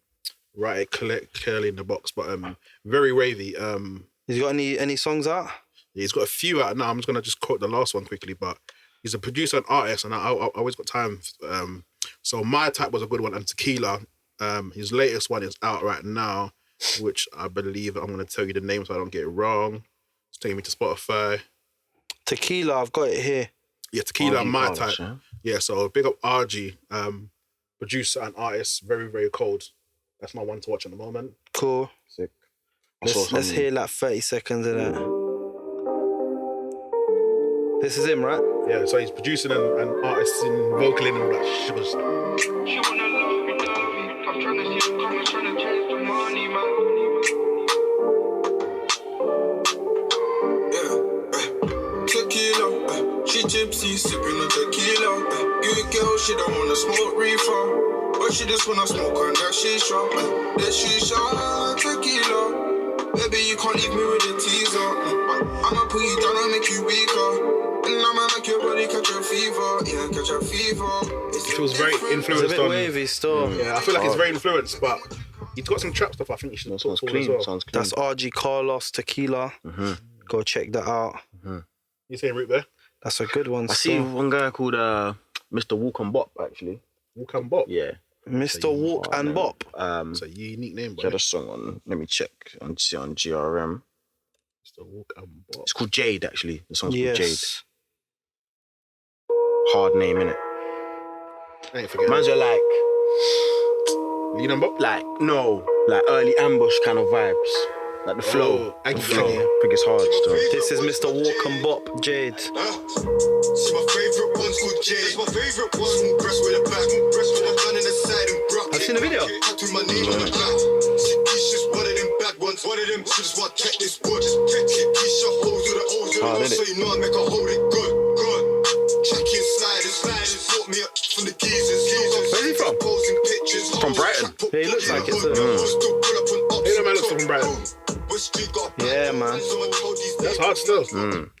write it clearly in the box, but very wavy. Has he got any songs out? He's got a few out now. I'm just gonna quote the last one quickly, but he's a producer and artist, and I always got time. So My Type was a good one, and Tequila. His latest one is out right now. which I believe I'm going to tell you the name so I don't get it wrong. It's taking me to Spotify. Tequila, I've got it here. Yeah, Tequila and My RG, Type. yeah. Yeah, so big up RG, producer and artist, very, very cold. That's my one to watch at the moment. Cool. Sick. I saw Let's some- hear like 30 seconds of that. This is him, right? Yeah, so he's producing and artists in vocaling and all that shit. She wanna love me. I'm tryna see the comments, tryna change the money, man. Tequila, she gypsy, sipping on tequila. You girl, she don't wanna smoke reefer, but she just wanna smoke on that shisha. That shisha, tequila. Baby, you can't leave me with a teaser. I'ma put you down and make you weaker. And I'ma make your body catch a fever. Yeah, catch a fever. It feels very It's a influenced bit on. wavy still. Yeah, I feel like it's very influenced, but he's got some trap stuff. I think you should That talk sounds to as clean. well. Sounds clean. That's RG Carlos Tequila. Go check that out. You saying Root there? That's a good one. I see still. one guy called Mr. Walk and Bop, actually. Walk and Bop. Yeah. Mr. Walk and Bop. It's a unique name, He boy. had a song on, let me check, on GRM. Mr. Walk and Bop. It's called Jade, actually. The song's called Jade. Yes. Hard name, innit? I ain't forgetting. Man's are like Lean and Bop? no, like early ambush kind of vibes. Like the flow. Aggie, The flow. Aggie. I think it's hard still. This is Mr. Walk and Bop, Jade. See my favorite one's called Jay. It's my favorite one. Breast with a back, breast with a gun in the side and brock. I've seen the video. Tattoo my name on the back. See, Keisha's one of them bad ones. One of them she just want to check this boy. Just check it. Keisha holds with the O's with the Hard, O's, so innit? you know I make her hold it good, good. Checking sliders, brought me up from the geezers. Where's he from? Posing pictures. From Brighton. Yeah, he looks like it, too. Hey, no man looks from Brighton. Yeah, man. That's hard still.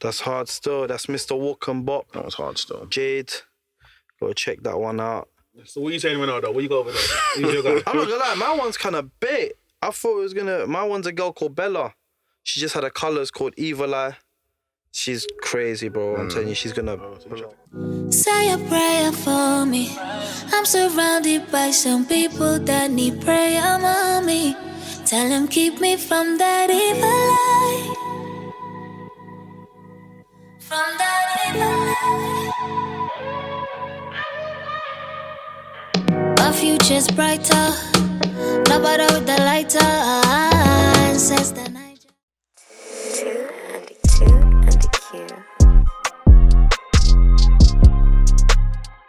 That's hard still. That's Mr. Walk and Bop, That was hard still. Jade. Go check that one out. So what are you saying, Ronaldo? What you got over there? Who's your guy? I'm not gonna lie, my one's kind of bait. I thought it was gonna. My one's a girl called Bella. She just had a colours called Evil Eye. She's crazy, bro. I'm telling you, she's gonna. Say a prayer for me. I'm surrounded by some people that need prayer, mommy. Tell them keep me from that evil eye. From that evil eye. My future's brighter. Nobody with the lighter. Says that.